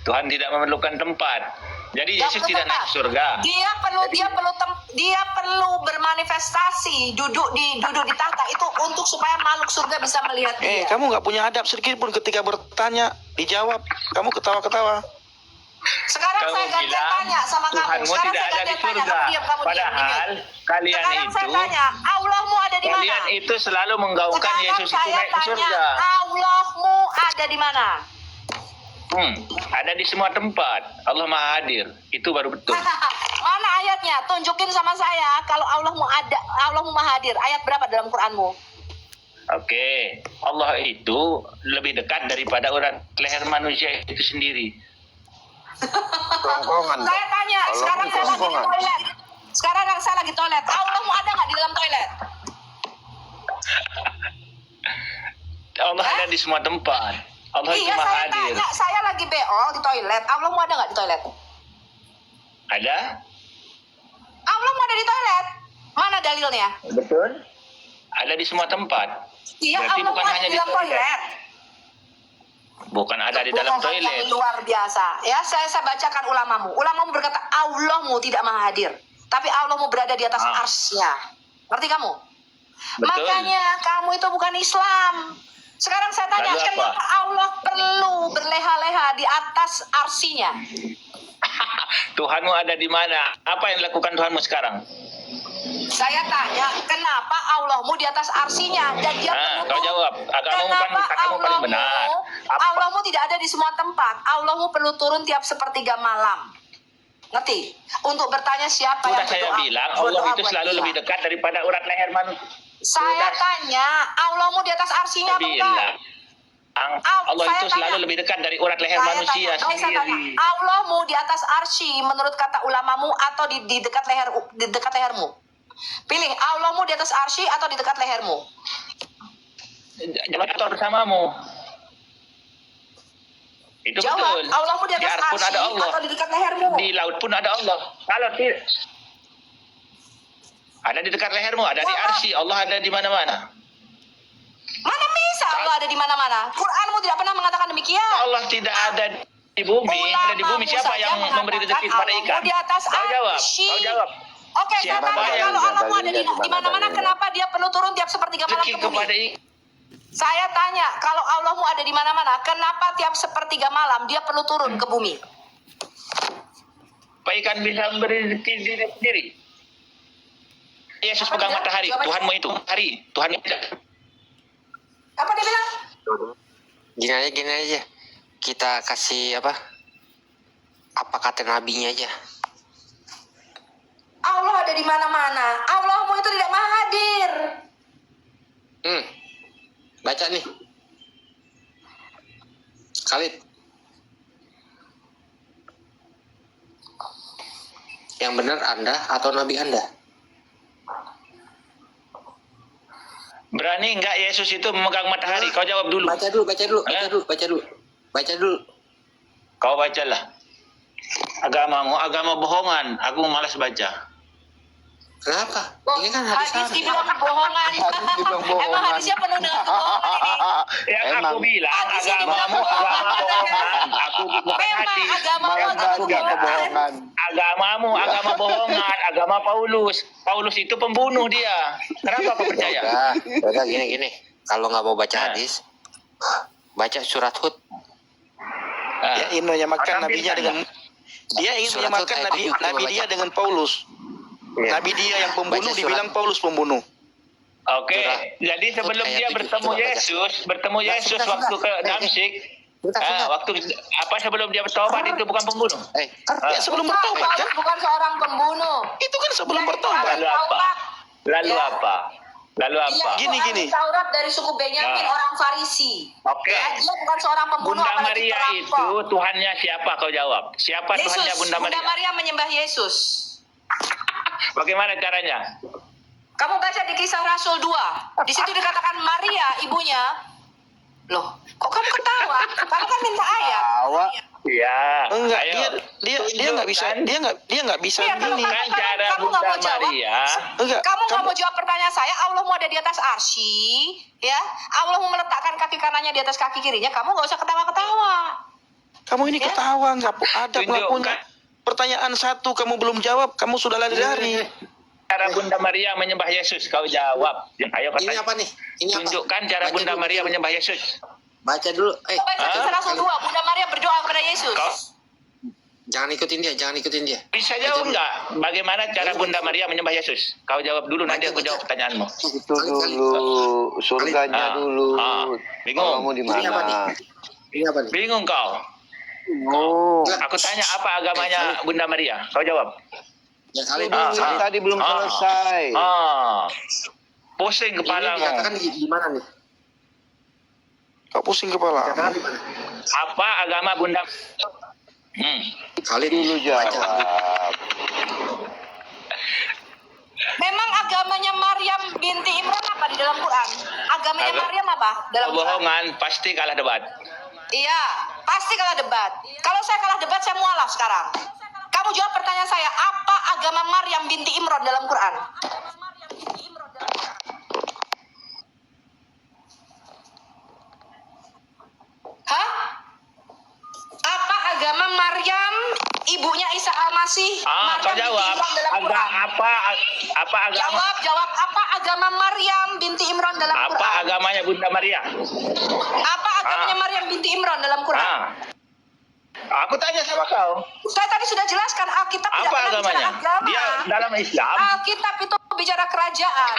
Tuhan tidak memerlukan tempat. Jadi Yesus tidak naik surga. Dia perlu bermanifestasi, duduk di tahta itu untuk supaya makhluk surga bisa melihat dia. Kamu nggak punya adab sedikit pun ketika bertanya, dijawab, kamu ketawa-ketawa. Sekarang Kamu saya gantian bilang, tanya sama kamu. Tuhanmu Sekarang tidak saya ada di gantian tanya, surga. kamu diam. Padahal kalian Sekarang itu, saya tanya, Allahmu ada di mana? kalian itu selalu menggaungkan Sekarang Yesus itu saya naik ke tanya, surga. Allahmu ada di mana? Ada di semua tempat. Allah Maha Hadir. Itu baru betul. Mana ayatnya? Tunjukin sama saya kalau Allahmu ada, Allahmu Maha Hadir. Ayat berapa dalam Quranmu? Oke, Allah itu lebih dekat daripada urat leher manusia itu sendiri. Saya tanya, sekarang saya lagi di toilet. Sekarang saya lagi toilet. Allahmu ada nggak di dalam toilet? Allah ada di semua tempat. Allah itu Iya, Maha saya Hadir. tanya, saya lagi beol di toilet. Allahmu ada nggak di toilet? Ada? Allahmu ada di toilet. Mana dalilnya? Betul. Ada di semua tempat. Iya, Berarti Allahmu bukan ada hanya di dalam toilet. Bukan ada di dalam Bohongan toilet. yang luar biasa. Ya, saya bacakan ulamamu. Ulamamu berkata Allahmu tidak Maha Hadir, tapi Allahmu berada di atas arsy-Nya. Ngerti kamu? Betul. Makanya kamu itu bukan Islam. Sekarang saya tanya, Lalu apa? kenapa Allah perlu berleha-leha di atas arsy-Nya? Tuhanmu ada di mana? Apa yang dilakukan Tuhanmu sekarang? Saya tanya, kenapa Allahmu di atas arsy-Nya? Dan dia Kau jawab. Agamamu kan katamu paling benar. Allahmu tidak ada di semua tempat. Allahmu perlu turun tiap sepertiga malam. Ngerti? Untuk bertanya siapa Sudah yang saya berdoa. bilang, Allah Berdoa itu buat selalu dia. lebih dekat daripada urat leher manusia. Saya tanya, Allahmu di atas arsy-Nya apa enggak? Bilang, Allah Saya itu selalu tanya. lebih dekat dari urat leher manusia Saya tanya, sendiri. Allahmu di atas arsy menurut kata ulamamu atau di dekat lehermu? Pilih, Allahmu di atas arsy atau di dekat lehermu? Jangan atau bersamamu. Itu Jawab, betul. Allahmu di atas air pun arsy ada Allah. atau di dekat lehermu? Di laut pun ada Allah. Kalau tidak, ada di dekat lehermu, ada di arsy. Allah ada di mana-mana. Mana bisa Allah ada di mana-mana? Quranmu tidak pernah mengatakan demikian. Allah tidak ada di bumi. Ada di bumi, siapa saja yang memberi rezeki kepada Allahmu ikan? di atas Kau jawab. arsy. Kau jawab. Oke, saya Siapa tanya, yang kalau Allahmu ada di mana-mana, kenapa dia perlu turun tiap sepertiga malam Rezeki ke bumi? kepada ikan. Saya tanya, kalau Allahmu ada di mana-mana, kenapa tiap sepertiga malam dia perlu turun ke bumi? Supaya ikan bisa memberi rezeki diri sendiri. Yesus pegang matahari. Tuhanmu itu hari. Tuhan tidak. Apa dia bilang? Gini aja. Kita kasih apa kata nabinya aja. Allah ada di mana-mana. Allahmu itu tidak Maha Hadir. Baca nih. Khalid. Yang benar Anda atau Nabi Anda? Berani enggak Yesus itu memegang matahari? Kau jawab dulu. Baca dulu. Kau bacalah. Agamamu, agama bohongan. Aku malas baca. Kenapa? Oh, Ini kan hadis hadis Nabi. dibilang kebohongan. Emang hadisnya penuh dengan kebohongan ini. Yang Emang. aku bilang Hadisnya agamamu dibilang agama bohongan. kebohongan. Aku bukan Memang hadis. agamamu Malah agama baca kebohongan. kebohongan. Agamamu agama bohongan. Agama Paulus. Paulus itu pembunuh dia. Kenapa kau percaya? Udah gini. Kalau nggak mau baca hadis, baca surat Hud. Dia ingin menyamakan Akan nabinya bintang. dengan ingin Surat menyamakan Hud ayat nabi 70 nabi baca. dia dengan Paulus. Nabi dia yang pembunuh Baca surat. dibilang Paulus pembunuh. Oke, jadi sebelum Ayat dia 70, bertemu coba baca. bertemu Yesus Sudah. waktu ke Damsyik, waktu apa sebelum dia bertobat itu bukan pembunuh. Ya sebelum bertobat kan? Paulus bukan seorang pembunuh. Itu kan sebelum Dari bertobat. Lalu apa? Lalu Ya. apa? Lalu apa? Dia Gini. ahli Taurat dari suku Benyamin, Ya. orang Farisi. Oke. Ya, dia bukan seorang pembunuh, Bunda apalagi Maria perampok. itu Tuhannya siapa? Kau jawab. Siapa Yesus. Tuhannya Bunda Maria? menyembah Yesus. Bagaimana caranya? Kamu baca di Kisah Rasul 2. Di situ dikatakan Maria ibunya. Loh, kok kamu ketawa? Kamu kan minta ayat. Tawa. Iya. Enggak, ayo. dia nggak bisa, dia nggak bisa Iya, kalau gini. Kan cara kamu nggak Bunda mau jawab. Maria. Enggak. Kamu nggak mau jawab pertanyaan saya. Allah mau ada di atas arsy, ya. Allah mau meletakkan kaki kanannya di atas kaki kirinya. Kamu nggak usah ketawa-ketawa. Kamu ini Ya. ketawa, nggak ada Tunjukkan. pelakunya. Pertanyaan satu kamu belum jawab, kamu sudah lari-lari. Cara Bunda Maria menyembah Yesus, kau jawab. Ayo Ini kata. apa nih? Ini apa? Tunjukkan cara Baca Bunda dulu. Maria menyembah Yesus. Baca dulu. Baca kisah Rasul 2, Bunda Maria berdoa kepada Yesus. Kau Jangan ikutin dia, jangan ikutin dia. bisa jawab nggak? Bagaimana cara Bunda Maria menyembah Yesus? Kau jawab dulu, nanti aku jawab pertanyaanmu. Itu dulu, surganya Ah, dulu. bingung. Kamu di Ini apa nih? mana? Ini apa nih? Bingung kau? Oh, Aku tanya apa agamanya Bunda Maria? Kau jawab. Ya kali kan tadi belum selesai. Pusing ini kepalamu. dikatakan di mana nih? Kau pusing kepala. Dikatakan di mana? Apa agama Bunda? Kali Dulu jawab. Memang agamanya Maryam binti Imran apa di dalam Quran? Agamanya Maryam apa dalam Quran? Kebohongan pasti kalah debat. Iya, pasti kalah debat. Kalau saya kalah debat, saya mualaf sekarang. Kamu jawab pertanyaan saya, apa agama Maryam binti Imran dalam Quran? Hah? Apa agama Maryam, ibunya Isa Al-Masih, Kau Maryam binti jawab. Imran dalam Quran? Apa agama? Jawab. Apa agama Maryam binti Imran dalam Apa Quran? agamanya Bunda Maria? Apa agamanya Maryam binti Imran dalam Quran? Aku tanya sama kau. Saya tadi sudah jelaskan Alkitab tidak Apa pernah agamanya? bicara agama. Dia dalam Islam. Alkitab itu bicara kerajaan.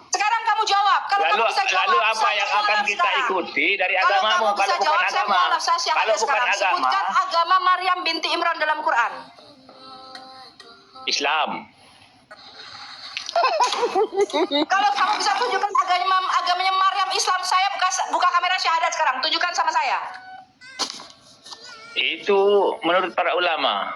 Sekarang kamu jawab. Kalau Lalu, kamu bisa jawab, lalu apa saya yang akan mualaf kita sekarang. ikuti dari Kalau agamamu? kamu bisa Kalau bukan jawab, saya agama, mualaf. Saya kalau bukan sekarang. agama, Sebutkan agama Maryam binti Imran dalam Quran. Islam. Kalau kamu bisa tunjukkan agamanya Maryam Islam, saya buka kamera syahadat sekarang. Tunjukkan sama saya. Itu menurut para ulama.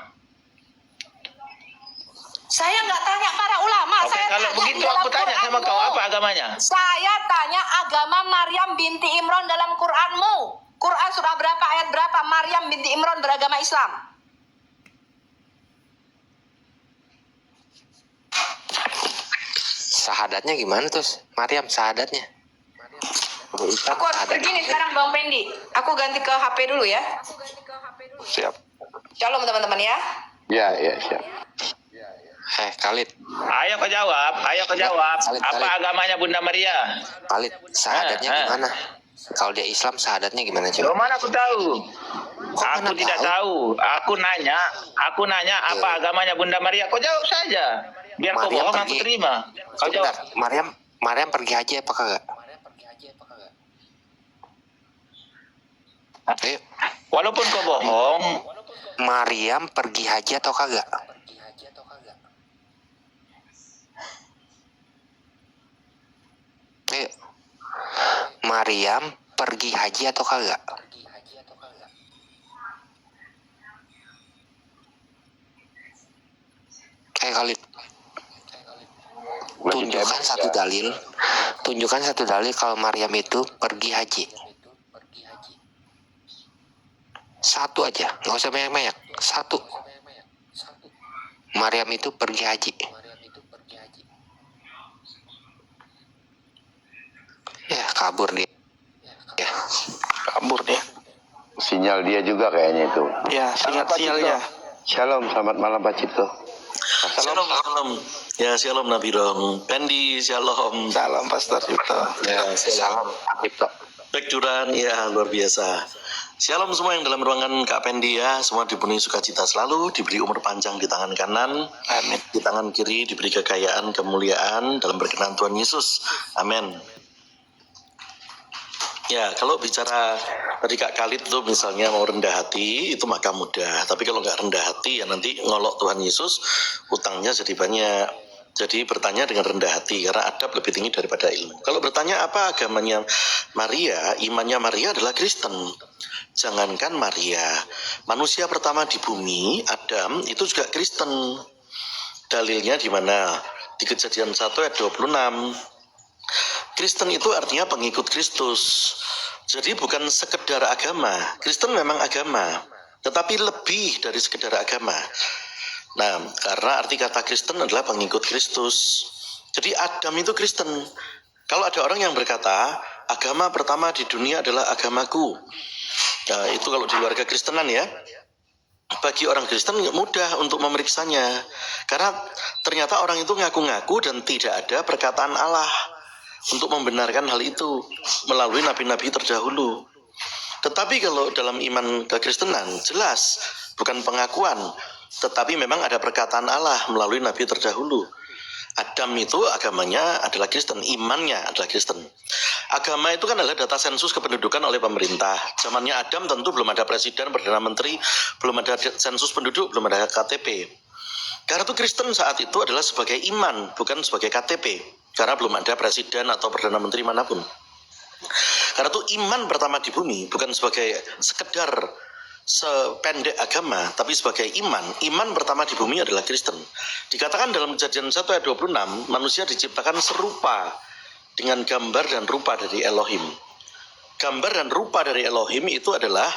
Saya nggak tanya para ulama. Oke, Saya kalau tanya begitu di dalam aku tanya sama Quranmu. kau, apa agamanya? Saya tanya agama Maryam binti Imran dalam Quranmu. Quran surah berapa, ayat berapa Maryam binti Imran beragama Islam? Sahadatnya gimana terus? Maryam sahadatnya. Aku harus pergi nih sekarang Bang Pendi. Aku ganti ke HP dulu ya. Siap. Shalom teman-teman ya. Ya, siap. Khalid, Ayo kau jawab. Khalid. Apa agamanya Bunda Maria? Khalid, sahadatnya gimana? Kalau dia Islam, sahadatnya gimana coba? Mana aku tahu? Kok Aku mana tidak tahu. Aku nanya apa agamanya Bunda Maria. Kau jawab saja. Biar kau Maryam bohong aku pergi. terima. Kau Sebentar, jawab. Maryam pergi haji apa kagak? Ayo, Walaupun kau bohong, Maryam pergi haji atau kagak? Ayo, Maryam pergi haji atau kagak? Khalid, tunjukkan satu dalil kalau Maryam itu pergi haji. Satu aja, nggak usah banyak-banyak. Satu. Maryam itu pergi haji. Ya, kabur dia. Ya. Kabur dia. Sinyal dia juga kayaknya itu. Ya, sinyalnya. Shalom, selamat malam Pak Cipto. Shalom. Ya, shalom Nabi Dong. Pendi, shalom. Salam Pastor Cipto. Ya, Salam, Cipto. Baik Duran, ya luar biasa. Shalom semua yang dalam ruangan Kak Pendi ya. Semua dipenuhi sukacita selalu, diberi umur panjang di tangan kanan. Amin. Di tangan kiri diberi kekayaan, kemuliaan dalam berkenan Tuhan Yesus. Amin. Ya, kalau bicara tadi Kak Khalid tuh misalnya mau rendah hati, itu maka mudah. Tapi kalau nggak rendah hati, ya nanti ngolok Tuhan Yesus, utangnya jadi banyak. Jadi bertanya dengan rendah hati, karena adab lebih tinggi daripada ilmu. Kalau bertanya apa agamanya Maria, imannya Maria adalah Kristen. Jangankan Maria, manusia pertama di bumi, Adam, itu juga Kristen. Dalilnya di mana? Di Kejadian 1 ayat 26. Kristen itu artinya pengikut Kristus. Jadi bukan sekedar agama. Kristen memang agama, tetapi lebih dari sekedar agama. Nah, karena arti kata Kristen adalah pengikut Kristus. Jadi Adam itu Kristen. Kalau ada orang yang berkata, agama pertama di dunia adalah agamaku. Itu kalau di luar kekristenan ya. Bagi orang Kristen mudah untuk memeriksanya, karena ternyata orang itu ngaku-ngaku dan tidak ada perkataan Allah untuk membenarkan hal itu melalui nabi-nabi terdahulu. Tetapi kalau dalam iman kekristenan jelas bukan pengakuan, tetapi memang ada perkataan Allah melalui nabi terdahulu. Adam itu agamanya adalah Kristen, imannya adalah Kristen. Agama itu kan adalah data sensus kependudukan oleh pemerintah. Zamannya Adam tentu belum ada presiden, perdana menteri, belum ada sensus penduduk, belum ada KTP. Karena itu Kristen saat itu adalah sebagai iman, bukan sebagai KTP. Karena belum ada presiden atau perdana menteri manapun. Karena itu iman pertama di bumi bukan sebagai sekedar sependek agama, tapi sebagai iman. Iman pertama di bumi adalah Kristen. Dikatakan dalam Kejadian 1 ayat 26, manusia diciptakan serupa dengan gambar dan rupa dari Elohim. Gambar dan rupa dari Elohim itu adalah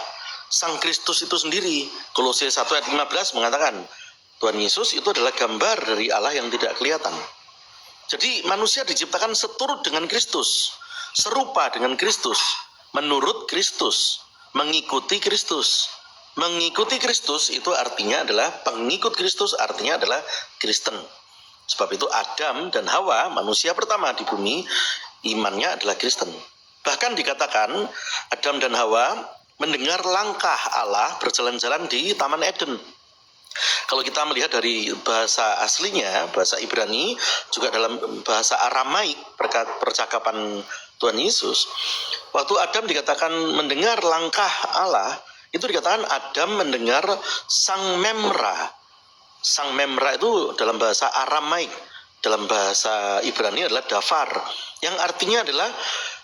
Sang Kristus itu sendiri. Kolose 1 ayat 15 mengatakan, Tuhan Yesus itu adalah gambar dari Allah yang tidak kelihatan. Jadi manusia diciptakan seturut dengan Kristus, serupa dengan Kristus, menurut Kristus, mengikuti Kristus. Mengikuti Kristus itu artinya adalah pengikut Kristus, artinya adalah Kristen. Sebab itu Adam dan Hawa, manusia pertama di bumi, imannya adalah Kristen. Bahkan dikatakan Adam dan Hawa mendengar langkah Allah berjalan-jalan di Taman Eden. Kalau kita melihat dari bahasa aslinya, bahasa Ibrani, juga dalam bahasa Aramaik, percakapan Tuhan Yesus, waktu Adam dikatakan mendengar langkah Allah, itu dikatakan Adam mendengar sang memra. Sang memra itu dalam bahasa Aramaik, dalam bahasa Ibrani adalah dafar, yang artinya adalah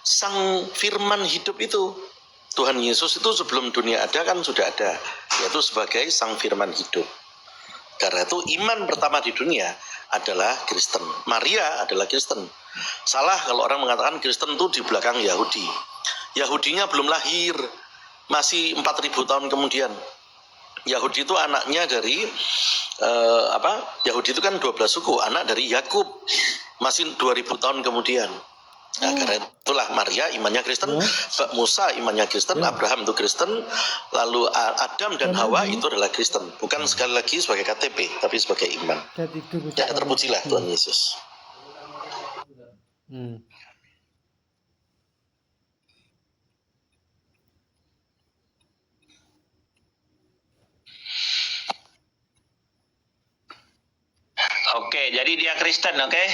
sang firman hidup itu. Tuhan Yesus itu sebelum dunia ada kan sudah ada, yaitu sebagai sang firman hidup. Karena itu iman pertama di dunia adalah Kristen. Maria adalah Kristen. Salah kalau orang mengatakan Kristen itu di belakang Yahudi. Yahudinya belum lahir, masih 4.000 tahun kemudian. Yahudi itu anaknya dari Yahudi itu kan 12 suku, anak dari Yakub, masih 2.000 tahun kemudian. Nah, karena itulah Maria imannya Kristen, Musa imannya Kristen, Abraham itu Kristen, lalu Adam dan Hawa itu adalah Kristen. Bukan sekali lagi sebagai KTP, tapi sebagai iman. Ya, terpujilah Tuhan Yesus. Oke, jadi dia Kristen, oke?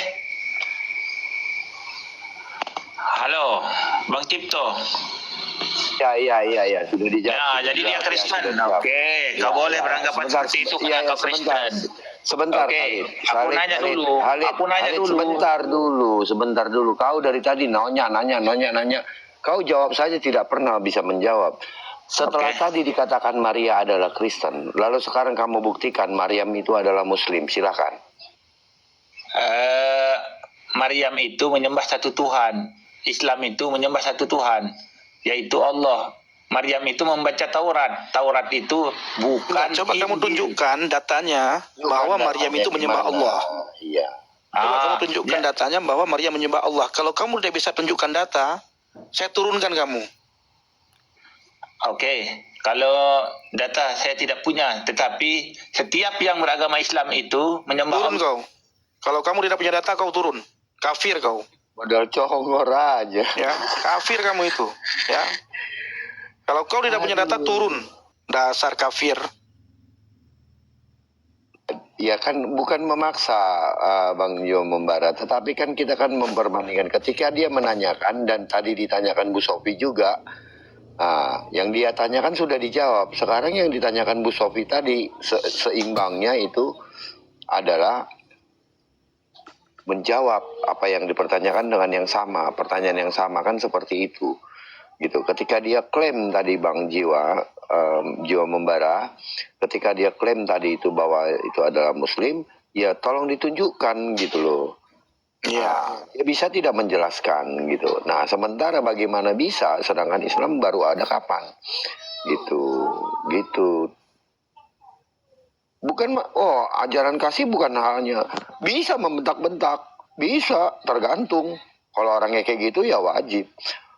Halo, Bang Cipto. Ya, sudah dijawab. Ya, jadi dia Kristen. Oke, kau boleh beranggapan seperti itu karena kau Kristen. Sebentar, Oke, Khalid. aku nanya dulu. Aku nanya dulu. Sebentar dulu. Kau dari tadi nanya. Kau jawab saja tidak pernah bisa menjawab. Setelah tadi dikatakan Maria adalah Kristen, lalu sekarang kamu buktikan Maryam itu adalah Muslim. Silakan. Maryam itu menyembah satu Tuhan. Islam itu menyembah satu Tuhan, yaitu Allah. Maryam itu membaca Taurat. Taurat itu bukan. Coba kamu tunjukkan datanya bahwa Maryam itu menyembah Allah. Iya. Coba kamu tunjukkan datanya bahwa Maryam menyembah Allah. Kalau kamu tidak bisa tunjukkan data, saya turunkan kamu. Oke, kalau data saya tidak punya, tetapi setiap yang beragama Islam itu menyembah Turun Allah. kau. Kalau kamu tidak punya data, kau turun. Kafir kau. Modal congor aja. Ya, kafir kamu itu. Ya. Kalau kau tidak punya data, turun. Dasar kafir. Ya kan bukan memaksa Bang Jo membara, tetapi kan kita kan memperbandingkan. Ketika dia menanyakan dan tadi ditanyakan Bu Sofi juga, yang dia tanyakan sudah dijawab. Sekarang yang ditanyakan Bu Sofi tadi seimbangnya itu adalah menjawab apa yang dipertanyakan dengan yang sama, pertanyaan yang sama kan seperti itu, gitu. Ketika dia klaim tadi Bang Jiwa membara, ketika dia klaim tadi itu bahwa itu adalah Muslim, ya tolong ditunjukkan gitu loh. Ya, dia bisa tidak menjelaskan gitu. Nah, sementara bagaimana bisa, sedangkan Islam baru ada kapan, gitu. Bukan, ajaran kasih bukan hanya bisa membentak-bentak, bisa tergantung. Kalau orangnya kayak gitu ya wajib.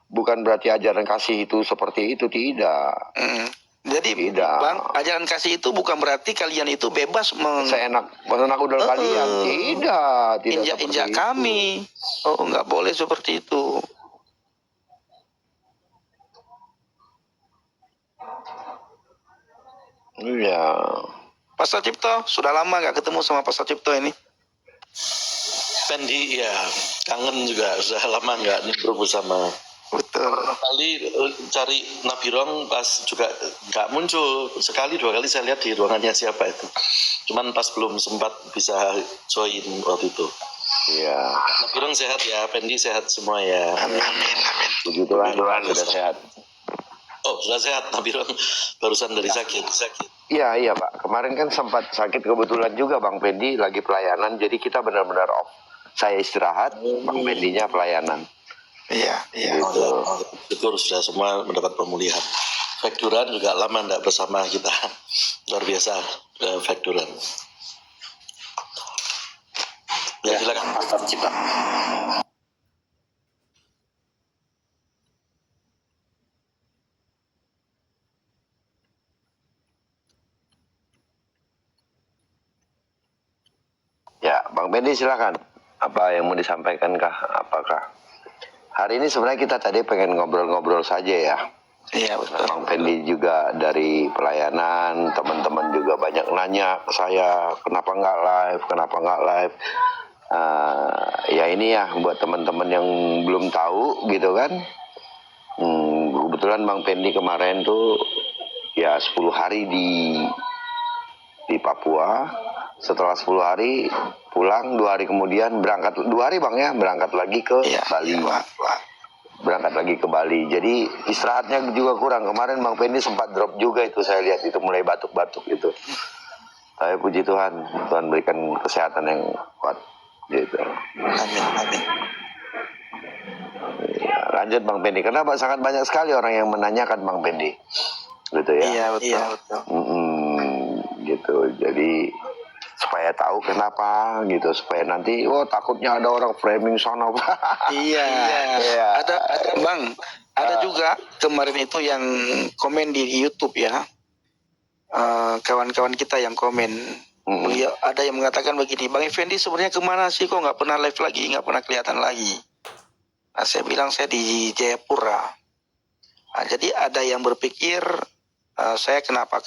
bukan berarti ajaran kasih itu seperti itu, tidak. Jadi Tidak. Bang, ajaran kasih itu bukan berarti kalian itu bebas Seenak udel kalian, tidak injak-injak seperti kami. Oh, nggak boleh seperti itu. itu. Iya. Pastor Cipto, sudah lama nggak ketemu sama Pastor Cipto ini. Pendi ya kangen juga, sudah lama nggak nimbrung bersama. Betul. Kali cari Nabirong pas juga nggak muncul, sekali dua kali saya lihat di ruangannya siapa itu, cuman pas belum sempat bisa join waktu itu. Iya. Nabirong sehat ya, Pendi sehat semua ya. Amin. Puji Tuhan, sudah sehat. Oh sudah sehat Nabirong, barusan dari sakit. Iya Pak, kemarin kan sempat sakit kebetulan juga Bang Pendi lagi pelayanan, jadi kita benar-benar off. Saya istirahat, Bang Pendinya pelayanan. Iya. Gitu. Syukur sudah semua mendapat pemulihan. Fakturan juga lama tidak bersama kita, luar biasa Fakturan. Ya silakan Pastor Cipta. Ya, Bang Pendi silakan. Apa yang mau disampaikan kah? Apakah hari ini sebenarnya kita tadi pengen ngobrol-ngobrol saja ya. Iya betul. Bang Pendi juga dari pelayanan, teman-teman juga banyak nanya ke saya, kenapa nggak live? Ya ini ya buat teman-teman yang belum tahu gitu kan. Kebetulan Bang Pendi kemarin tuh ya 10 hari di Papua. Setelah 10 hari pulang, 2 hari kemudian berangkat, 2 hari Bang ya, berangkat lagi ke Bali. Berangkat lagi ke Bali. Jadi istirahatnya juga kurang. Kemarin Bang Pendi sempat drop juga itu, saya lihat itu mulai batuk-batuk itu. Tapi puji Tuhan, Tuhan berikan kesehatan yang kuat gitu. Amin. Ya, lanjut Bang Pendi. Kenapa sangat banyak sekali orang yang menanyakan Bang Pendi. Gitu ya. Iya betul. Gitu. Jadi supaya tahu kenapa gitu, supaya nanti takutnya ada orang framing sana. Iya. Ada Bang, ada juga kemarin itu yang komen di YouTube ya. Kawan-kawan kita yang komen. Beliau ada yang mengatakan begini, Bang Effendi sebenarnya kemana sih, kok nggak pernah live lagi, nggak pernah kelihatan lagi. Nah, saya bilang saya di Jayapura. Nah, jadi ada yang berpikir saya kenapa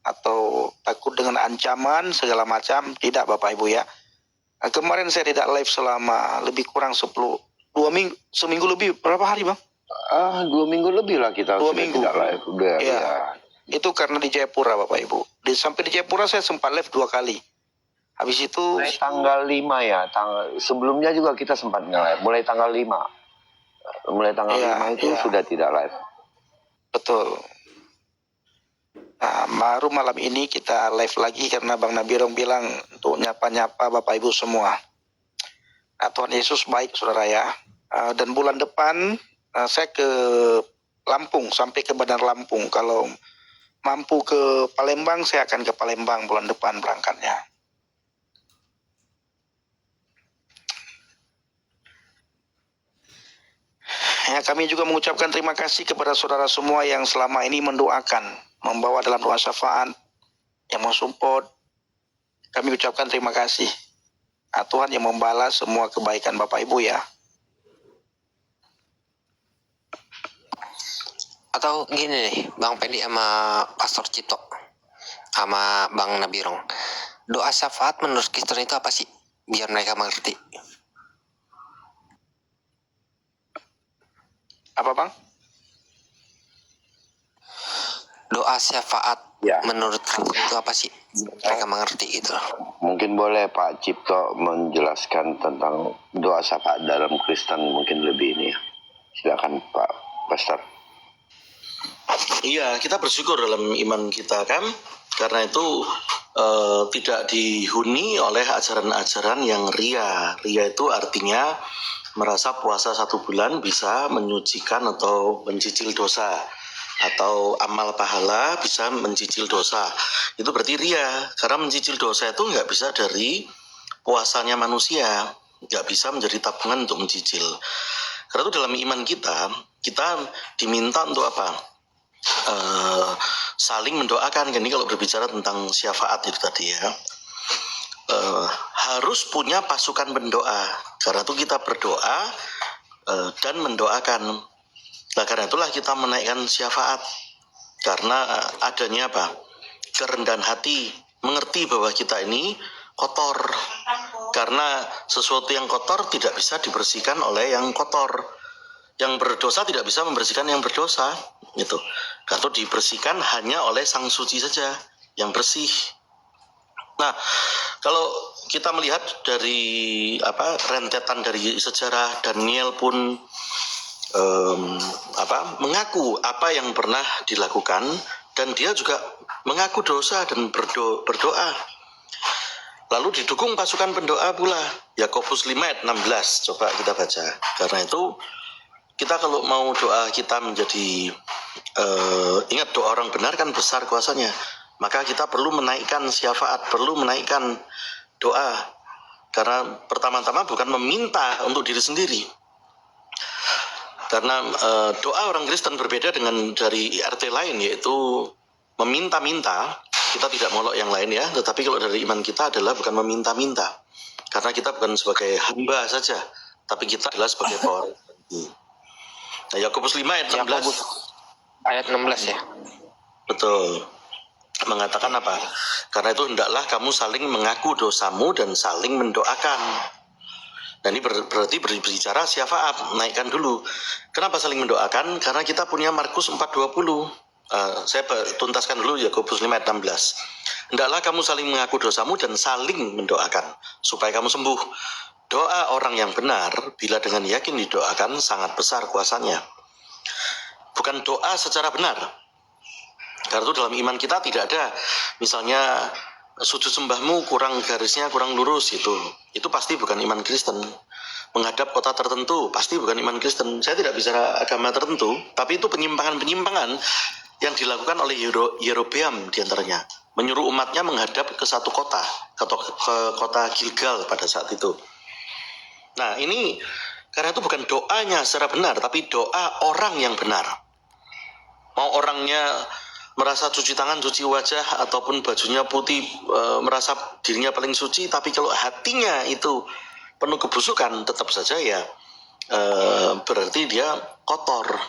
atau takut dengan ancaman segala macam. Tidak Bapak Ibu ya. Nah, kemarin saya tidak live selama lebih kurang 2 minggu, seminggu lebih. Berapa hari Bang? 2 minggu lebih lah kita 2 minggu. tidak live. Udah, Iya. ya. Itu karena di Jayapura Bapak Ibu. Sampai di Jayapura saya sempat live 2 kali. Habis itu Mulai tanggal 5 ya, sebelumnya juga kita sempat nge-live. Mulai tanggal 5 itu sudah tidak live. Betul. Nah, baru malam ini kita live lagi karena Bang Nabirong bilang untuk nyapa-nyapa Bapak Ibu semua. Nah, Tuhan Yesus baik saudara ya. Dan bulan depan saya ke Lampung, sampai ke Bandar Lampung. Kalau mampu ke Palembang, saya akan ke Palembang bulan depan berangkatnya. Ya, kami juga mengucapkan terima kasih kepada saudara semua yang selama ini mendoakan, membawa dalam doa syafaat, yang mensupport. Kami ucapkan terima kasih. Nah, Tuhan yang membalas semua kebaikan Bapak Ibu ya. Atau gini nih, Bang Pendi sama Pastor Cipto sama Bang Nabirong, doa syafaat menurut Kristen itu apa sih, biar mereka mengerti? Apa Bang? Doa syafaat Ya. menurut Kristen itu apa sih, mereka mengerti gitu. Mungkin boleh Pak Cipto menjelaskan tentang doa syafaat dalam Kristen mungkin lebih ini ya. Silakan Pak Pastor. Iya, kita bersyukur dalam iman kita kan, karena itu tidak dihuni oleh ajaran-ajaran yang ria. Ria itu artinya merasa puasa 1 bulan bisa menyucikan atau mencicil dosa, atau amal pahala bisa mencicil dosa. Itu berarti ria, karena mencicil dosa itu nggak bisa dari puasanya manusia, nggak bisa menjadi tabungan untuk mencicil. Karena itu dalam iman kita diminta untuk apa? Saling mendoakan. Jadi kalau berbicara tentang syafaat itu tadi ya, harus punya pasukan pendoa. Karena itu kita berdoa dan mendoakan. Nah, karena itulah kita menaikkan syafaat. Karena adanya apa? Kerendahan hati, mengerti bahwa kita ini kotor. Karena sesuatu yang kotor tidak bisa dibersihkan oleh yang kotor. Yang berdosa tidak bisa membersihkan yang berdosa, gitu. Atau dibersihkan hanya oleh Sang Suci saja yang bersih. Nah, kalau kita melihat dari rentetan dari sejarah, Daniel pun mengaku apa yang pernah dilakukan, dan dia juga mengaku dosa dan berdoa. Lalu didukung pasukan pendoa pula. Yakobus 5 ayat 16, coba kita baca. Karena itu kita kalau mau doa kita menjadi ingat doa orang benar kan besar kuasanya. Maka kita perlu menaikkan syafaat, perlu menaikkan doa. Karena pertama-tama bukan meminta untuk diri sendiri. Karena doa orang Kristen berbeda dengan dari RT lain, yaitu meminta-minta. Kita tidak molok yang lain ya, tetapi kalau dari iman kita adalah bukan meminta-minta. Karena kita bukan sebagai hamba saja, tapi kita adalah sebagai orang. Nah, Yakobus 5 ayat 16. Ayat 16 ya. Betul. Mengatakan apa? Karena itu hendaklah kamu saling mengaku dosamu dan saling mendoakan. Dan ini berarti berbicara syafaat, naikkan dulu. Kenapa saling mendoakan? Karena kita punya Markus 4:20. Saya tuntaskan dulu Yakobus 5 ayat 16. Hendaklah kamu saling mengaku dosamu dan saling mendoakan supaya kamu sembuh. Doa orang yang benar bila dengan yakin didoakan sangat besar kuasanya. Bukan doa secara benar. Karena itu dalam iman kita tidak ada misalnya sujud sembahmu kurang garisnya kurang lurus, itu pasti bukan iman Kristen. Menghadap kota tertentu pasti bukan iman Kristen. Saya tidak bicara agama tertentu, tapi itu penyimpangan-penyimpangan yang dilakukan oleh Yerobeam diantaranya, menyuruh umatnya menghadap ke satu kota, ke kota Gilgal pada saat itu. Nah, ini karena itu bukan doanya secara benar, tapi doa orang yang benar. Mau orangnya merasa cuci tangan, cuci wajah, ataupun bajunya putih, merasa dirinya paling suci, tapi kalau hatinya itu penuh kebusukan, tetap saja ya berarti dia kotor.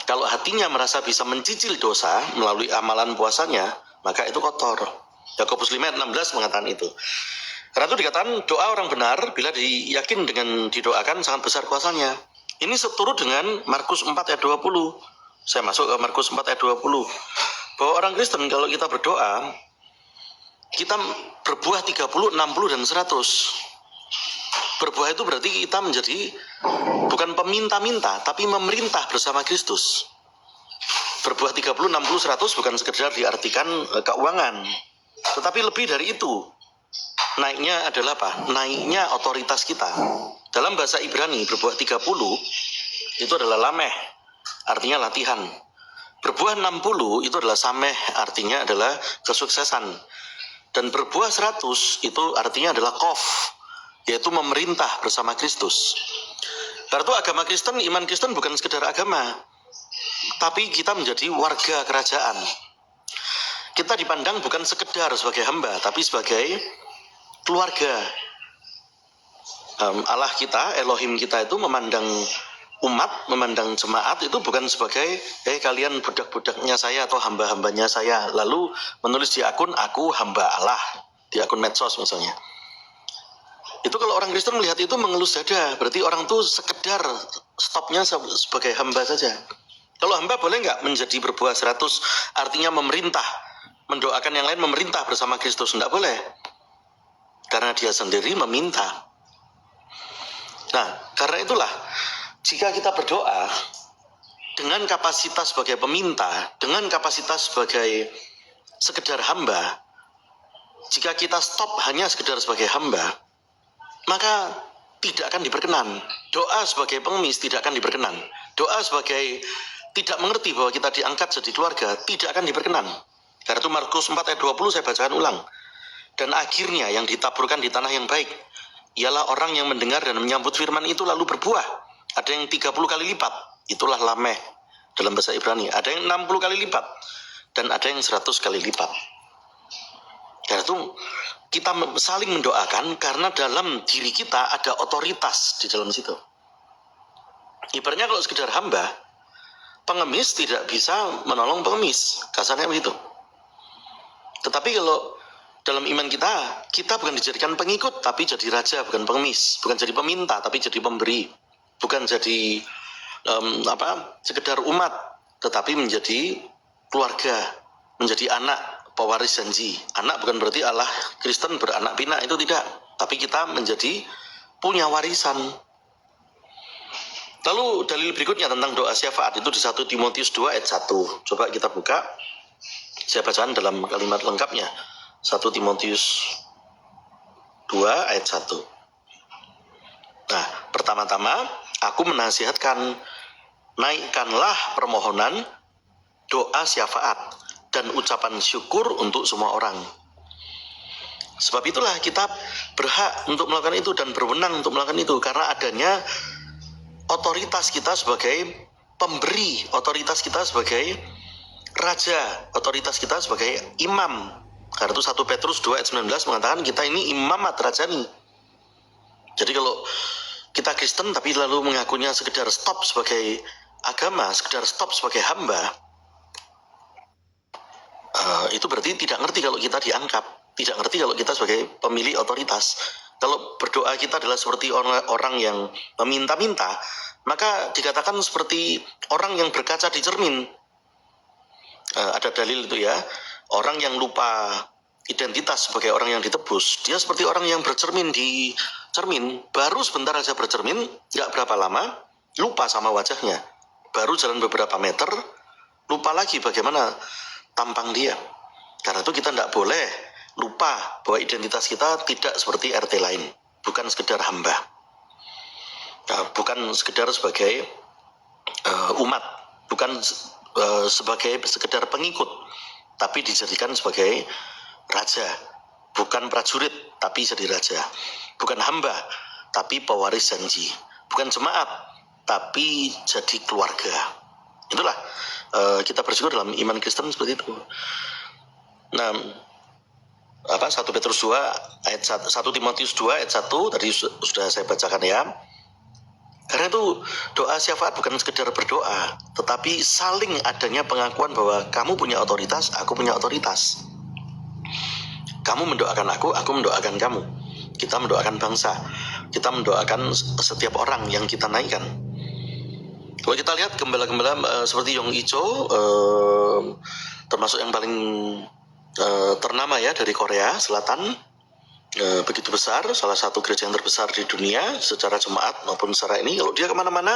Kalau hatinya merasa bisa mencicil dosa melalui amalan puasanya, maka itu kotor. Yakobus 5 ayat 16 mengatakan itu. Karena itu dikatakan doa orang benar bila diyakin dengan didoakan sangat besar kuasanya. Ini seturut dengan Markus 4 ayat 20. Saya masuk ke Markus 4 ayat 20. Bahwa orang Kristen kalau kita berdoa, kita berbuah 30, 60, dan 100. Berbuah itu berarti kita menjadi bukan peminta-minta, tapi memerintah bersama Kristus. Berbuah 30, 60, 100 bukan sekedar diartikan keuangan, tetapi lebih dari itu. Naiknya adalah apa? Naiknya otoritas kita. Dalam bahasa Ibrani, berbuah 30 itu adalah lameh, artinya latihan. Berbuah 60 itu adalah sameh, artinya adalah kesuksesan. Dan berbuah 100 itu artinya adalah kof, yaitu memerintah bersama Kristus. Karena itu agama Kristen, iman Kristen bukan sekedar agama, tapi kita menjadi warga kerajaan. Kita dipandang bukan sekedar sebagai hamba, tapi sebagai keluarga. Allah kita, Elohim kita itu memandang umat, memandang jemaat itu bukan sebagai kalian budak-budaknya saya atau hamba-hambanya saya, lalu menulis di akun aku hamba Allah, di akun medsos misalnya. Itu kalau orang Kristen melihat itu mengelus dada, berarti orang itu sekedar stopnya sebagai hamba saja. Kalau hamba boleh nggak menjadi berbuah 100, artinya memerintah, mendoakan yang lain memerintah bersama Kristus? Nggak boleh, karena dia sendiri meminta. Nah, karena itulah jika kita berdoa dengan kapasitas sebagai peminta, dengan kapasitas sebagai sekedar hamba, jika kita stop hanya sekedar sebagai hamba, maka tidak akan diperkenan. Doa sebagai pengemis tidak akan diperkenan. Doa sebagai tidak mengerti bahwa kita diangkat jadi keluarga tidak akan diperkenan. Karena itu Markus 4 ayat 20 saya bacakan ulang. Dan akhirnya yang ditaburkan di tanah yang baik ialah orang yang mendengar dan menyambut firman itu lalu berbuah. Ada yang 30 kali lipat, itulah lameh dalam bahasa Ibrani. Ada yang 60 kali lipat, dan ada yang 100 kali lipat. Karena itu kita saling mendoakan karena dalam diri kita ada otoritas di dalam situ. Ibaratnya kalau sekedar hamba, pengemis tidak bisa menolong pengemis, kasarnya begitu. Tetapi kalau dalam iman kita bukan dijadikan pengikut, tapi jadi raja, bukan pengemis. Bukan jadi peminta, tapi jadi pemberi. Bukan jadi sekedar umat, tetapi menjadi keluarga, menjadi anak, pewaris janji. Anak bukan berarti Allah Kristen beranak pinak, itu tidak. Tapi kita menjadi punya warisan. Lalu dalil berikutnya tentang doa syafaat itu di 1 Timotius 2 ayat 1. Coba kita buka. Saya bacakan dalam kalimat lengkapnya. 1 Timotius 2 ayat 1. Nah, pertama-tama aku menasihatkan, naikkanlah permohonan, doa syafaat, dan ucapan syukur untuk semua orang. Sebab itulah kita berhak untuk melakukan itu dan berwenang untuk melakukan itu, karena adanya otoritas kita sebagai pemberi, otoritas kita sebagai raja, otoritas kita sebagai imam. Karena itu 1 Petrus 2 ayat 19 mengatakan kita ini imamat rajani. Jadi kalau kita Kristen tapi lalu mengakunya sekedar stop sebagai agama, sekedar stop sebagai hamba, itu berarti tidak ngerti kalau kita diangkat, tidak ngerti kalau kita sebagai pemilik otoritas. Kalau berdoa kita adalah seperti orang yang meminta-minta, maka dikatakan seperti orang yang berkaca di cermin. Ada dalil itu ya, orang yang lupa identitas sebagai orang yang ditebus, dia seperti orang yang bercermin di cermin, baru sebentar aja bercermin, nggak berapa lama, lupa sama wajahnya. Baru jalan beberapa meter, lupa lagi bagaimana tampang dia. Karena itu kita tidak boleh lupa bahwa identitas kita tidak seperti RT lain, bukan sekedar hamba, bukan sekedar sebagai umat, bukan sebagai sekedar pengikut, tapi dijadikan sebagai raja, bukan prajurit tapi jadi raja, bukan hamba tapi pewaris janji, bukan jemaat tapi jadi keluarga. Itulah kita bersyukur dalam iman Kristen seperti itu. Nah, 1 Petrus 2 ayat 1, 1 Timotius 2 ayat 1 tadi sudah saya bacakan ya. Karena itu doa syafaat bukan sekedar berdoa, tetapi saling adanya pengakuan bahwa kamu punya otoritas, aku punya otoritas. Kamu mendoakan aku mendoakan kamu. Kita mendoakan bangsa, kita mendoakan setiap orang yang kita naikkan. Kalau kita lihat gembala-gembala seperti Yong Icho, termasuk yang paling ternama ya dari Korea Selatan, begitu besar, salah satu gereja yang terbesar di dunia secara jemaat maupun secara ini, kalau dia kemana-mana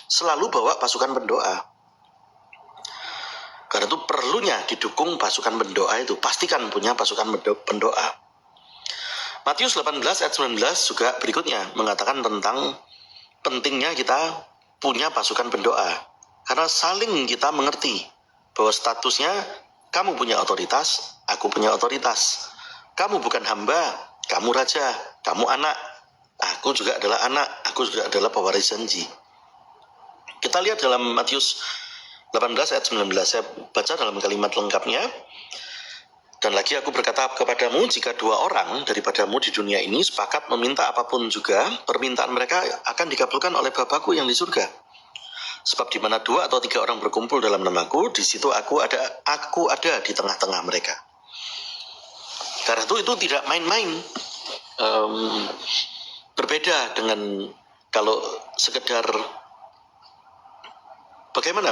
selalu bawa pasukan pendoa. Karena itu perlunya didukung pasukan pendoa itu, pastikan punya pasukan pendoa. Matius 18 ayat 19 juga berikutnya mengatakan tentang pentingnya kita punya pasukan pendoa, karena saling kita mengerti bahwa statusnya kamu punya otoritas, aku punya otoritas. Kamu bukan hamba, kamu raja, kamu anak, aku juga adalah anak, aku juga adalah pewaris janji. Kita lihat dalam Matius 18 ayat 19, saya baca dalam kalimat lengkapnya. Dan lagi aku berkata kepadamu, jika 2 orang daripadamu di dunia ini sepakat meminta apapun juga, permintaan mereka akan dikabulkan oleh Bapakku yang di surga. Sebab di mana 2 atau 3 orang berkumpul dalam namaku, di situ aku ada di tengah-tengah mereka. Karena itu tidak main-main. Berbeda dengan kalau sekedar bagaimana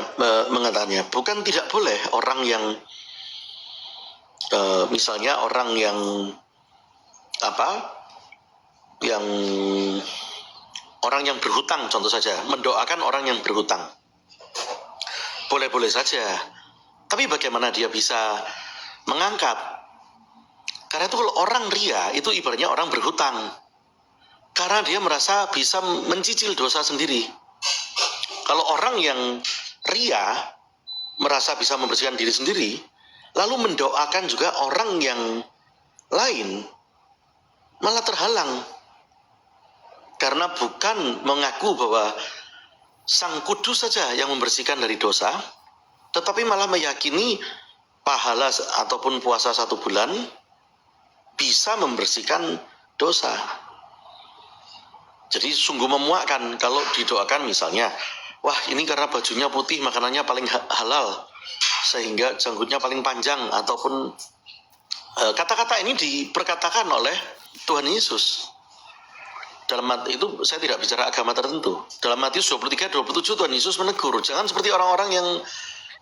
mengatakannya, bukan tidak boleh orang yang misalnya orang yang orang yang berhutang, contoh saja, mendoakan orang yang berhutang. Boleh-boleh saja. Tapi bagaimana dia bisa mengangkat? Karena itu kalau orang ria, itu ibaratnya orang berhutang. Karena dia merasa bisa mencicil dosa sendiri. Kalau orang yang ria, merasa bisa membersihkan diri sendiri, lalu mendoakan juga orang yang lain, malah terhalang. Karena bukan mengaku bahwa Sang Kudus saja yang membersihkan dari dosa, tetapi malah meyakini pahala ataupun puasa 1 bulan bisa membersihkan dosa. Jadi sungguh memuakkan kalau didoakan misalnya, wah ini karena bajunya putih makanannya paling halal sehingga janggutnya paling panjang, ataupun kata-kata ini diperkatakan oleh Tuhan Yesus. Dalam itu saya tidak bicara agama tertentu. Dalam Matius 23:27 Tuhan Yesus menegur, jangan seperti orang-orang yang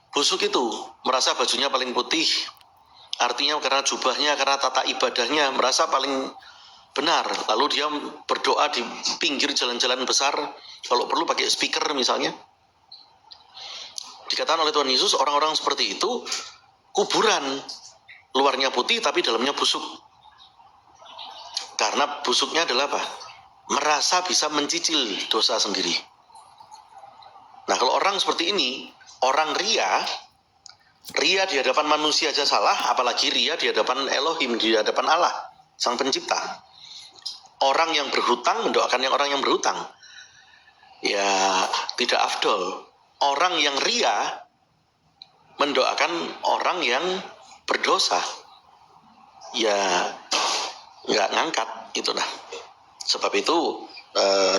busuk itu, merasa bajunya paling putih, artinya karena jubahnya, karena tata ibadahnya, merasa paling benar. Lalu dia berdoa di pinggir jalan-jalan besar, kalau perlu pakai speaker misalnya. Dikatakan oleh Tuhan Yesus, orang-orang seperti itu kuburan, luarnya putih tapi dalamnya busuk. Karena busuknya adalah apa? Merasa bisa mencicil dosa sendiri. Nah, kalau orang seperti ini, orang ria di hadapan manusia aja salah, apalagi ria di hadapan Elohim, di hadapan Allah, Sang Pencipta. Orang yang berhutang mendoakan orang yang berhutang, ya tidak afdol. Orang yang ria mendoakan orang yang berdosa, ya nggak ngangkat itu. Nah, sebab itu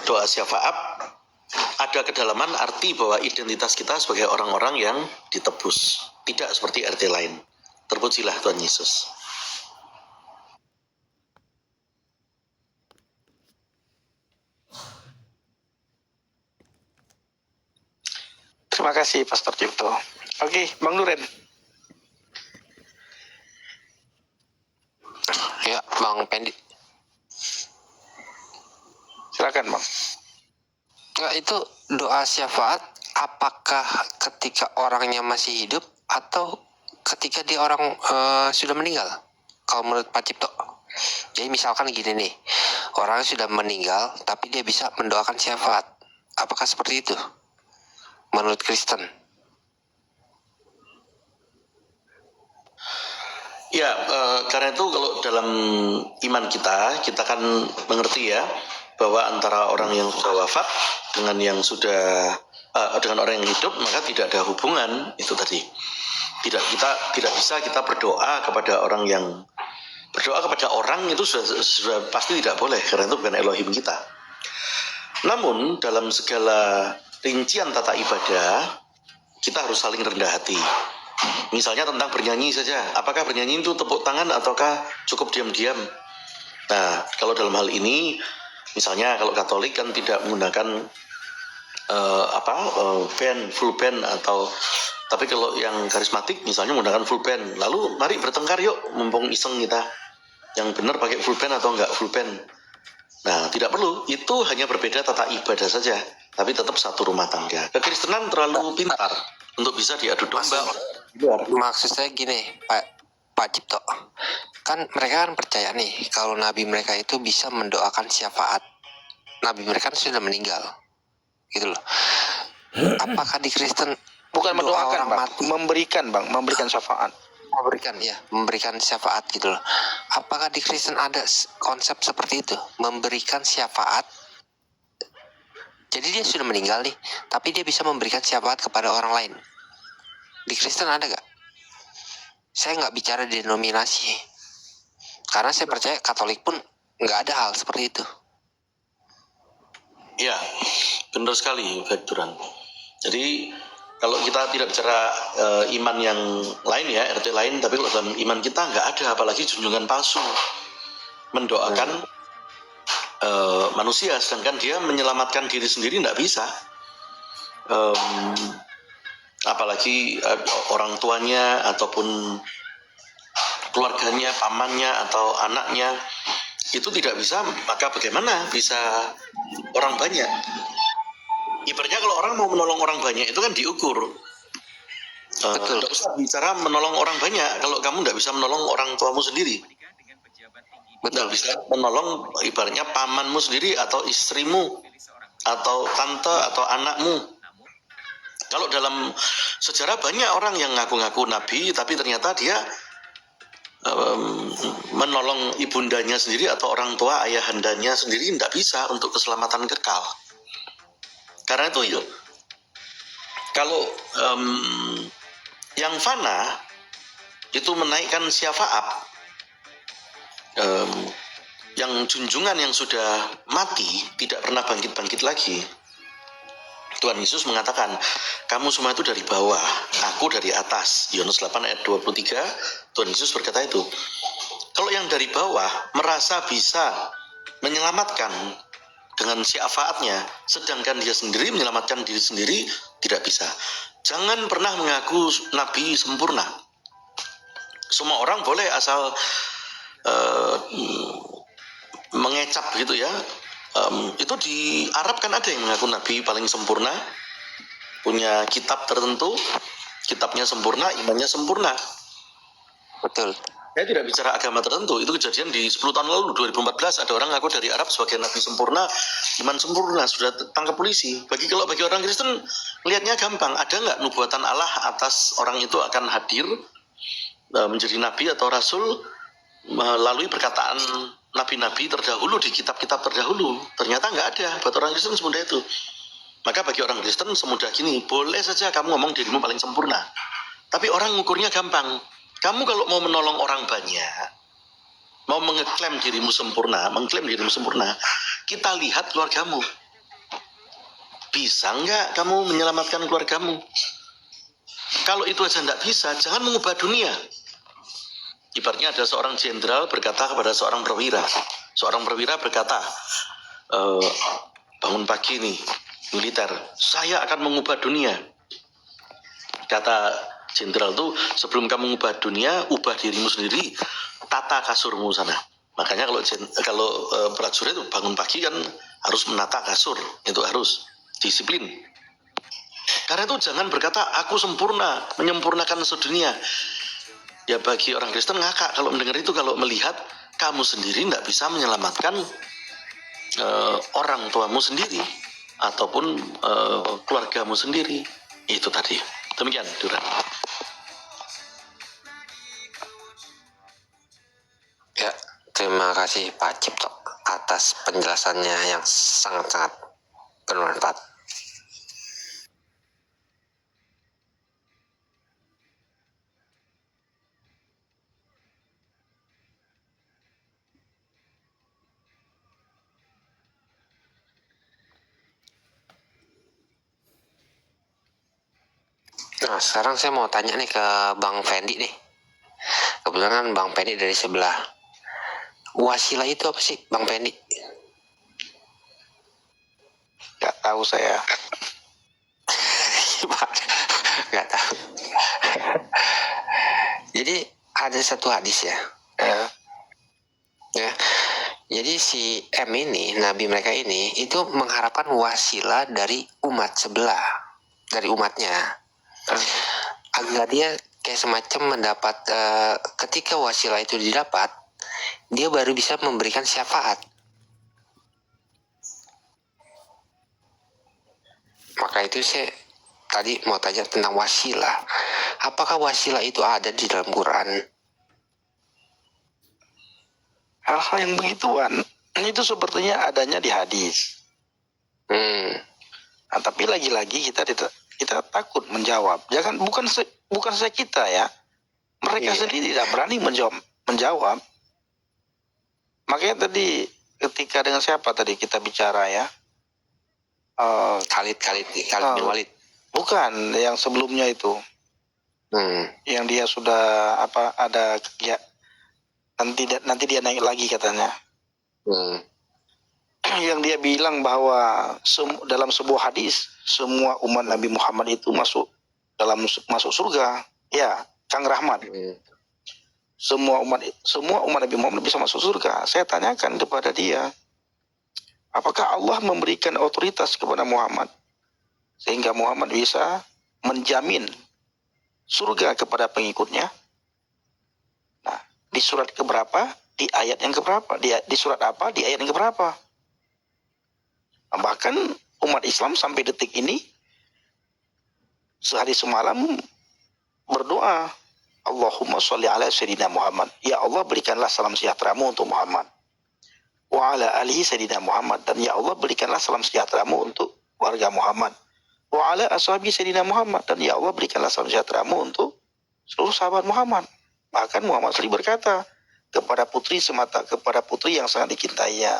doa syafaat ada kedalaman arti bahwa identitas kita sebagai orang-orang yang ditebus, tidak seperti RT lain. Terpujilah Tuhan Yesus. Terima kasih Pastor Cipto. Oke, Bang Nuren. Ya, Bang Pendi. Silakan Bang. Enggak, itu doa syafaat apakah ketika orangnya masih hidup atau ketika dia orang sudah meninggal? Kalau menurut Pak Cipto. Jadi misalkan gini nih, orang sudah meninggal tapi dia bisa mendoakan syafaat. Apakah seperti itu menurut Kristen? Ya, karena itu kalau dalam iman kita kan mengerti ya, bahwa antara orang yang sudah wafat dengan yang sudah dengan orang yang hidup, maka tidak ada hubungan itu tadi. Tidak bisa kita berdoa kepada orang itu sudah pasti tidak boleh, karena itu bukan Elohim kita. Namun dalam segala rincian tata ibadah kita harus saling rendah hati. Misalnya tentang bernyanyi saja, apakah bernyanyi itu tepuk tangan ataukah cukup diam-diam? Nah, kalau dalam hal ini, misalnya kalau Katolik kan tidak menggunakan band, full band, tapi kalau yang karismatik misalnya menggunakan full band. Lalu mari bertengkar yuk, mumpung iseng kita, yang benar pakai full band atau enggak full band. Nah, tidak perlu, itu hanya berbeda tata ibadah saja, tapi tetap satu rumah tangga. Kekristenan terlalu pintar untuk bisa diadu domba. Maksud saya gini, Pak Cipto, kan mereka kan percaya nih kalau nabi mereka itu bisa mendoakan syafaat. Nabi mereka kan sudah meninggal, gitu loh. Apakah di Kristen Bukan doa mendoakan orang Bang, mati, memberikan syafaat. memberikan syafaat gitu loh. Apakah di Kristen ada konsep seperti itu, memberikan syafaat? Jadi dia sudah meninggal nih, tapi dia bisa memberikan syafaat kepada orang lain. Di Kristen ada gak? Saya nggak bicara denominasi, karena saya percaya Katolik pun nggak ada hal seperti itu. Ya, benar sekali, Baik Duran. Jadi kalau kita tidak bicara iman yang lain ya, RT lain, tapi kalau dalam iman kita nggak ada, apalagi junjungan palsu mendoakan manusia, sedangkan dia menyelamatkan diri sendiri nggak bisa. Apalagi orang tuanya ataupun keluarganya, pamannya atau anaknya itu tidak bisa, maka bagaimana bisa orang banyak? Ibaratnya kalau orang mau menolong orang banyak itu kan diukur. Betul. Tidak usah bicara menolong orang banyak kalau kamu tidak bisa menolong orang tuamu sendiri. Tidak bisa menolong ibaratnya pamanmu sendiri atau istrimu atau tante atau anakmu. Kalau dalam sejarah banyak orang yang ngaku-ngaku nabi tapi ternyata dia menolong ibundanya sendiri atau orang tua ayahandanya sendiri tidak bisa untuk keselamatan kekal. Karena itu Kalau yang fana itu menaikkan syafaat, yang junjungan yang sudah mati tidak pernah bangkit-bangkit lagi. Tuhan Yesus mengatakan, kamu semua itu dari bawah, aku dari atas. Yohanes 8 ayat 23, Tuhan Yesus berkata itu. Kalau yang dari bawah merasa bisa menyelamatkan dengan syafaatnya, sedangkan dia sendiri menyelamatkan diri sendiri, tidak bisa. Jangan pernah mengaku nabi sempurna. Semua orang boleh asal mengecap gitu ya. Itu di Arab kan ada yang mengaku nabi paling sempurna, punya kitab tertentu, kitabnya sempurna, imannya sempurna. Betul. Saya tidak bicara agama tertentu, itu kejadian di 10 tahun lalu, 2014, ada orang ngaku dari Arab sebagai nabi sempurna, iman sempurna, sudah tangkap polisi. Bagi orang Kristen, lihatnya gampang, ada nggak nubuatan Allah atas orang itu akan hadir menjadi nabi atau rasul melalui perkataan nabi-nabi terdahulu di kitab-kitab terdahulu? Ternyata nggak ada. Buat orang Kristen semudah itu. Maka bagi orang Kristen semudah gini, boleh saja kamu ngomong dirimu paling sempurna, tapi orang ngukurnya gampang. Kamu kalau mau menolong orang banyak, mau mengklaim dirimu sempurna, kita lihat keluargamu. Bisa nggak kamu menyelamatkan keluargamu? Kalau itu aja nggak bisa, jangan mengubah dunia. Ibaratnya ada seorang jenderal berkata kepada seorang perwira. Seorang perwira berkata, bangun pagi nih, militer, saya akan mengubah dunia. Kata jenderal itu, sebelum kamu mengubah dunia, ubah dirimu sendiri, tata kasurmu sana. Makanya kalau prajurit itu bangun pagi kan harus menata kasur, itu harus disiplin. Karena itu jangan berkata aku sempurna, menyempurnakan sedunia. Ya bagi orang Kristen ngakak kalau mendengar itu, kalau melihat kamu sendiri tidak bisa menyelamatkan orang tuamu sendiri ataupun keluargamu sendiri. Itu tadi. Demikian, Duran. Ya, terima kasih Pak Cipto atas penjelasannya yang sangat-sangat bermanfaat. Nah, sekarang saya mau tanya nih ke Bang Fendi nih. Kebetulan kan Bang Fendi dari sebelah. Wasilah itu apa sih, Bang Fendi? Nggak tahu saya. Nggak tahu. Jadi ada satu hadis ya. Ya. Jadi si M ini, nabi mereka ini, itu mengharapkan wasilah dari umat sebelah, dari umatnya. Agar dia kayak semacam mendapat, ketika wasilah itu didapat, dia baru bisa memberikan syafaat. Maka itu saya tadi mau tanya tentang wasilah. Apakah wasilah itu ada di dalam Quran? Hal-hal yang begituan itu sepertinya adanya di hadis. Nah, tapi lagi-lagi kita takut menjawab. Bukan saya kita ya. Mereka sendiri tidak berani menjawab. Makanya tadi ketika dengan siapa tadi kita bicara ya? Khalid bin Walid. Bukan, yang sebelumnya itu. Yang dia sudah ada ya, nanti dia naik lagi katanya. Yang dia bilang bahwa dalam sebuah hadis semua umat Nabi Muhammad itu masuk surga. Ya, Kang Rahmat. Semua umat Nabi Muhammad bisa masuk surga. Saya tanyakan kepada dia, apakah Allah memberikan otoritas kepada Muhammad sehingga Muhammad bisa menjamin surga kepada pengikutnya? Nah, di surat keberapa? Di ayat yang keberapa? Di surat apa? Di ayat yang keberapa? Bahkan umat Islam sampai detik ini sehari semalam berdoa, Allahumma sholli ala sayyidina Muhammad. Ya Allah, berikanlah salam sejahteramu untuk Muhammad. Wa ala alihi sayyidina Muhammad. Dan ya Allah, berikanlah salam sejahteramu untuk warga Muhammad. wa ala ashabi sayyidina Muhammad, dan ya Allah berikanlah salam sejahtera-Mu untuk seluruh sahabat Muhammad. Bahkan Muhammad sendiri berkata kepada putri yang sangat dicintainya,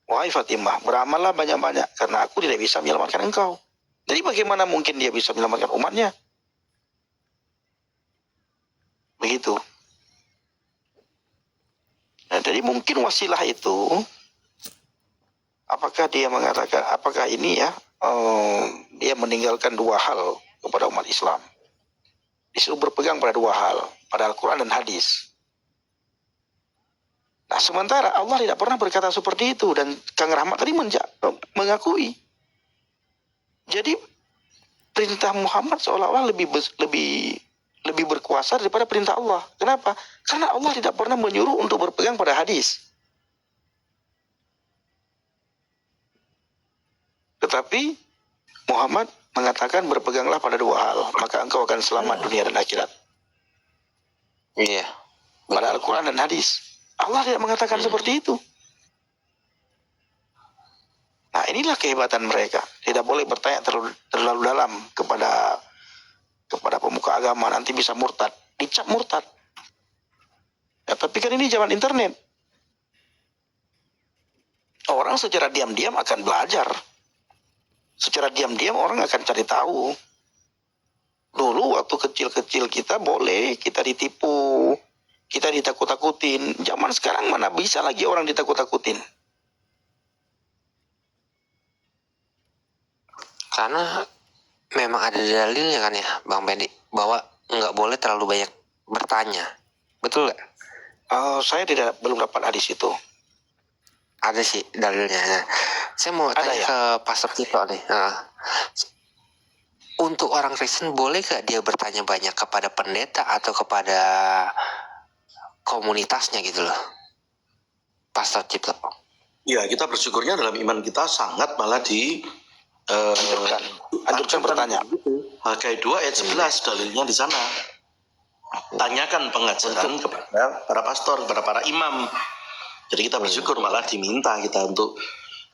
wahai Fatimah, beramallah banyak-banyak karena aku tidak bisa menyelamatkan engkau. Jadi bagaimana mungkin dia bisa menyelamatkan umatnya? Begitu. Nah, jadi mungkin wasilah itu, apakah dia mengatakan, apakah ini ya, dia meninggalkan dua hal kepada umat Islam. Disuruh berpegang pada dua hal, pada Al-Quran dan hadis. Nah, sementara Allah tidak pernah berkata seperti itu, dan Kang Rahmat tadi mengakui. Jadi perintah Muhammad seolah-olah lebih berkuasa daripada perintah Allah. Kenapa? Karena Allah tidak pernah menyuruh untuk berpegang pada hadis. Tetapi Muhammad mengatakan berpeganglah pada dua hal, maka engkau akan selamat dunia dan akhirat. Iya. Pada Al-Quran dan hadis. Allah tidak mengatakan seperti itu. Nah, inilah kehebatan mereka. Tidak boleh bertanya terlalu dalam kepada pemuka agama, nanti bisa murtad, dicap murtad. Ya, tapi kan ini zaman internet. Orang secara diam-diam akan belajar. Secara diam-diam orang akan cari tahu. Dulu waktu kecil-kecil kita boleh, kita ditipu, kita ditakut-takutin. Zaman sekarang mana bisa lagi orang ditakut-takutin? Karena memang ada dalilnya kan ya Bang Pendi, bahwa nggak boleh terlalu banyak bertanya. Betul nggak? Saya belum dapat hadis itu. Ada sih dalilnya. Nah, saya mau Ada tanya ya? ke Pastor Tito nih. Untuk orang Kristen boleh gak dia bertanya banyak kepada pendeta atau kepada komunitasnya gitu loh, Pastor Tito? Ya, kita bersyukurnya dalam iman kita sangat malah Anjurkan bertanya. Hagai 2 ayat 11 dalilnya di sana. Tanyakan pengajaran kepada para pastor, kepada para imam. Jadi kita bersyukur malah diminta kita untuk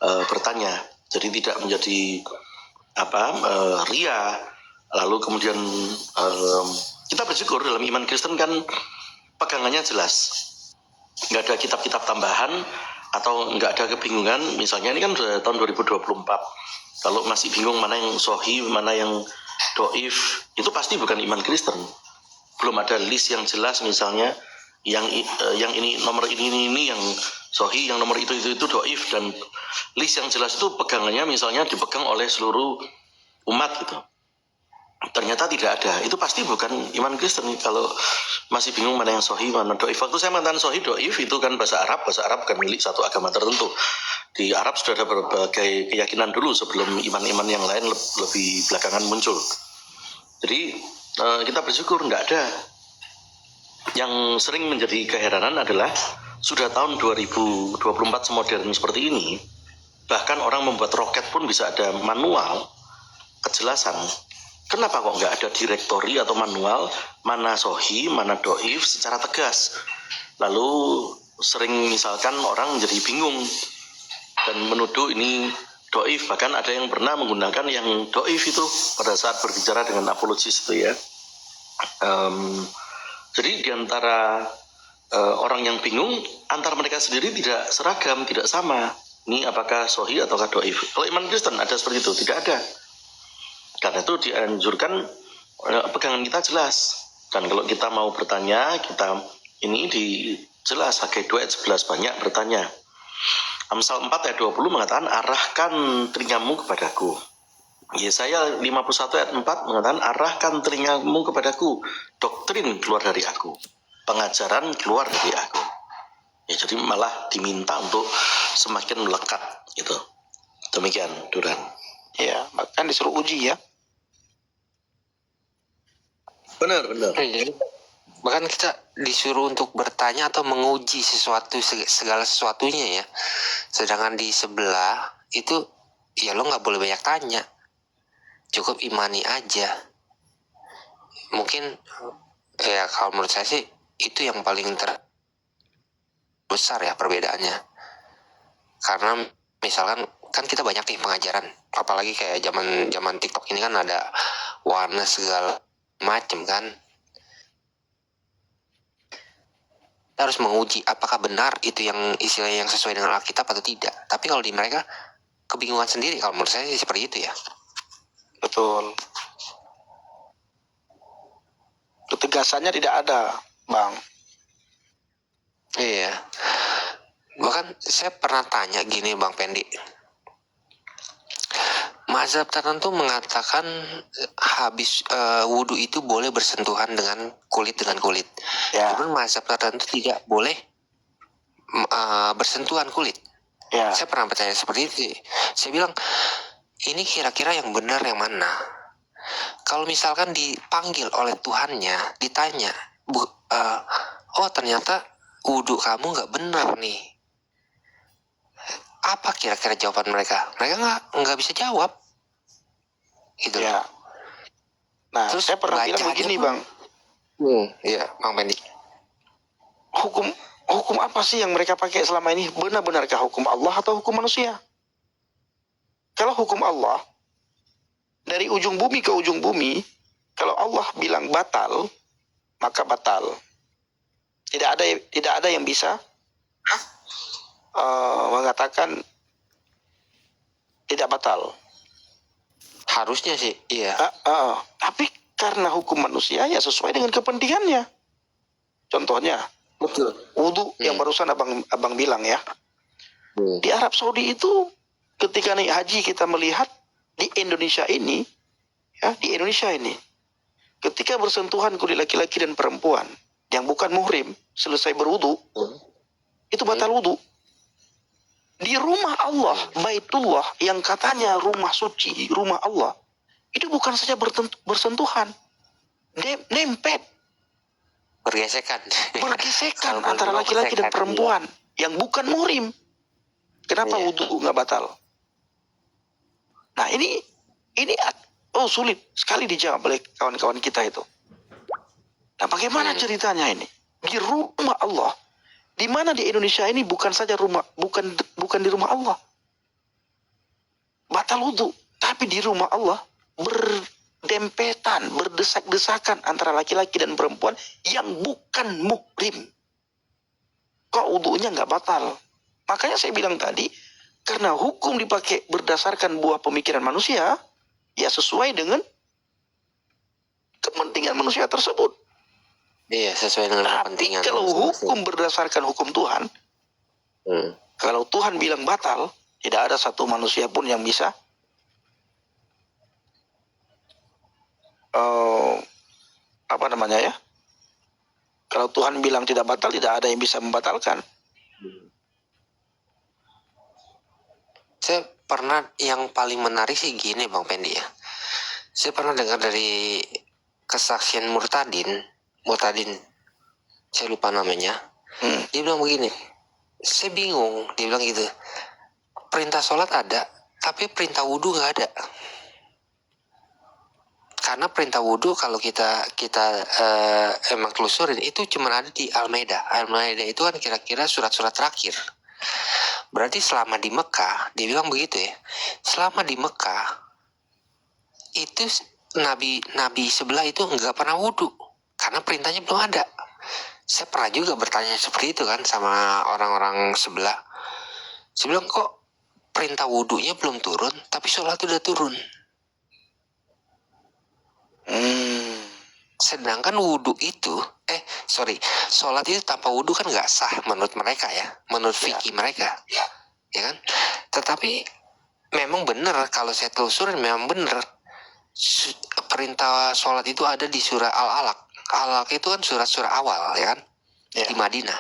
bertanya. Jadi tidak menjadi ria. Lalu kemudian kita bersyukur dalam iman Kristen kan pegangannya jelas. Nggak ada kitab-kitab tambahan atau nggak ada kebingungan. Misalnya ini kan sudah tahun 2024. Kalau masih bingung mana yang sohi, mana yang doif, itu pasti bukan iman Kristen. Belum ada list yang jelas misalnya yang ini nomor ini yang sohi, yang nomor itu doif, dan list yang jelas itu pegangannya misalnya dipegang oleh seluruh umat gitu. Ternyata tidak ada. Itu pasti bukan iman Kristen kalau masih bingung mana yang sohi, mana doif. Waktu saya mengatakan sohi, doif itu kan bahasa Arab kan milik satu agama tertentu. Di Arab sudah ada berbagai keyakinan dulu sebelum iman-iman yang lain lebih belakangan muncul. Jadi kita bersyukur nggak ada. Yang sering menjadi keheranan adalah sudah tahun 2024 semodern seperti ini, bahkan orang membuat roket pun bisa ada manual kejelasan. Kenapa kok nggak ada direktori atau manual mana sohi, mana doif secara tegas? Lalu sering misalkan orang jadi bingung dan menuduh ini doif. Bahkan ada yang pernah menggunakan yang doif itu pada saat berbicara dengan apologis itu ya. Jadi diantara orang yang bingung, antar mereka sendiri tidak seragam, tidak sama. Ini apakah sohi ataukah doif? Kalau iman Kristen ada seperti itu? Tidak ada. Karena itu dianjurkan pegangan kita jelas. Dan kalau kita mau bertanya, kita ini jelas Hagai 2 ayat 11 banyak bertanya. Amsal 4 ayat 20 mengatakan arahkan telingamu kepadaku. Yesaya 51 ayat 4 mengatakan arahkan telingamu kepadaku, doktrin keluar dari aku, pengajaran keluar dari aku. Ya, jadi malah diminta untuk semakin melekat gitu. Demikian Duran. Ya, bahkan disuruh uji ya. Benar. Jadi bahkan kita disuruh untuk bertanya atau menguji sesuatu, segala sesuatunya ya. Sedangkan di sebelah itu ya lo nggak boleh banyak tanya, cukup imani aja. Mungkin ya kalau menurut saya sih itu yang paling besar ya perbedaannya. Karena misalkan kan kita banyak nih pengajaran, apalagi kayak zaman TikTok ini kan ada warna segala macem kan. Kita harus menguji apakah benar itu yang istilahnya yang sesuai dengan Alkitab atau tidak. Tapi kalau di mereka kebingungan sendiri, kalau menurut saya sih seperti itu ya. Betul. Ketegasannya tidak ada, Bang. Iya. Bahkan saya pernah tanya gini Bang Pendi. Mazhab tertentu mengatakan habis wudhu itu boleh bersentuhan dengan kulit. Ya, Cuman mazhab tertentu tidak boleh bersentuhan kulit. ya. Saya pernah bertanya seperti itu. Saya bilang, ini kira-kira yang benar yang mana? Kalau misalkan dipanggil oleh Tuhannya, ditanya, oh ternyata wudhu kamu nggak benar nih. Apa kira-kira jawaban mereka? Mereka nggak bisa jawab. Gitu. Ya. Nah, Terus saya pernah bilang bacanya begini, pun- Bang. Iya, Bang Pendi. Hukum apa sih yang mereka pakai selama ini? Benar-benarkah hukum Allah atau hukum manusia? Kalau hukum Allah, dari ujung bumi ke ujung bumi, kalau Allah bilang batal, maka batal. Tidak ada yang bisa mengatakan tidak batal. Harusnya sih, iya. Tapi karena hukum manusia ya sesuai dengan kepentingannya. Contohnya, Betul. wudhu yang barusan abang bilang ya. Hmm. Di Arab Saudi itu ketika naik haji kita melihat di Indonesia ini, ketika bersentuhan kulit laki-laki dan perempuan yang bukan muhrim selesai berwudhu, itu batal wudhu. Di rumah Allah, Baitullah yang katanya rumah suci, rumah Allah, itu bukan saja bersentuhan, nempet, Bergesekan. bergesekan Kalau antara mau laki-laki dan bergesekan, perempuan yang bukan muhrim. Kenapa Iya. wudhu nggak batal? Nah ini sulit sekali dijawab oleh kawan-kawan kita itu. Nah bagaimana ceritanya ini? Di rumah Allah, di mana di Indonesia ini bukan saja rumah, bukan di rumah Allah batal wudhu, tapi di rumah Allah berdempetan, berdesak-desakan antara laki-laki dan perempuan yang bukan muhrim. Kok wudhunya nggak batal? Makanya saya bilang tadi, karena hukum dipakai berdasarkan buah pemikiran manusia, ya sesuai dengan kepentingan manusia tersebut. Iya, sesuai dengan Tapi kepentingan. kalau masing-masing. hukum berdasarkan hukum Tuhan, kalau Tuhan bilang batal, tidak ada satu manusia pun yang bisa kalau Tuhan bilang tidak batal, tidak ada yang bisa membatalkan. Saya pernah, yang paling menarik sih gini Bang Pendi ya. Saya pernah dengar dari kesaksian Murtadin, saya lupa namanya. Dia bilang begini, saya bingung, dia bilang gitu, perintah sholat ada, tapi perintah wudhu nggak ada. Karena perintah wudhu kalau kita emang telusurin itu cuma ada di Al-Maidah. Al-Maidah itu kan kira-kira surat-surat terakhir. Berarti selama di Mekah, dia bilang begitu ya. Selama di Mekah itu nabi sebelah itu nggak pernah wudhu karena perintahnya belum ada. Saya pernah juga bertanya seperti itu kan sama orang-orang sebelah. Saya bilang, kok perintah wudhunya belum turun tapi sholat udah turun. Sedangkan wudhu itu, sholat itu tanpa wudhu kan nggak sah menurut mereka ya, menurut fikih mereka, ya kan? Tetapi memang benar, kalau saya telusurin memang benar, perintah sholat itu ada di surah Al-Alaq. Al-Alaq itu kan surat-surah awal, ya kan? Di Madinah.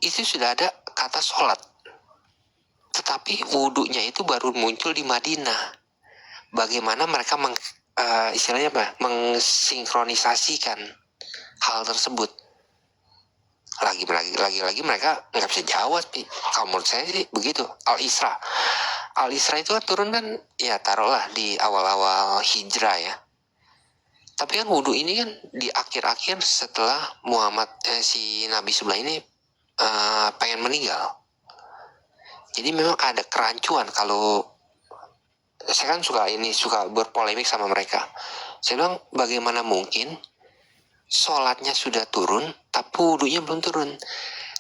Itu sudah ada kata sholat. Tetapi wudhunya itu baru muncul di Madinah. Bagaimana mereka mengsinkronisasikan hal tersebut? Lagi mereka nggak bisa jawab. Kalau menurut saya sih begitu. Al-Isra itu kan turun kan, ya taruhlah di awal-awal hijrah ya. Tapi kan wudhu ini kan di akhir-akhir setelah si Nabi sebelah ini pengen meninggal. Jadi memang ada kerancuan kalau saya kan suka berpolemik sama mereka. Saya bilang bagaimana mungkin sholatnya sudah turun tapi wudunya belum turun.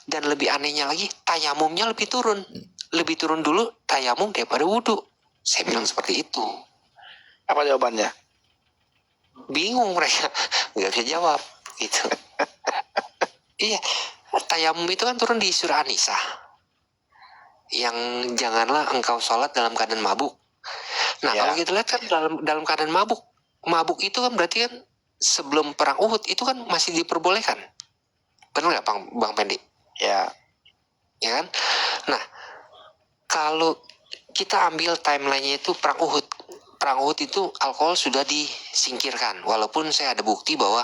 Dan lebih anehnya lagi tayamumnya lebih turun dulu tayamum daripada wudu. Saya bilang seperti itu. Apa jawabannya? Bingung mereka, nggak bisa jawab gitu. Iya, tayamum itu kan turun di surah An-Nisa yang janganlah engkau sholat dalam keadaan mabuk. Nah, Ya. kalau kita lihat kan dalam keadaan mabuk itu kan berarti kan sebelum perang Uhud itu kan masih diperbolehkan. Benar nggak Bang Pendi? Ya. Ya kan? Nah, kalau kita ambil timelinenya itu perang Uhud. Perang Uhud itu alkohol sudah disingkirkan. Walaupun saya ada bukti bahwa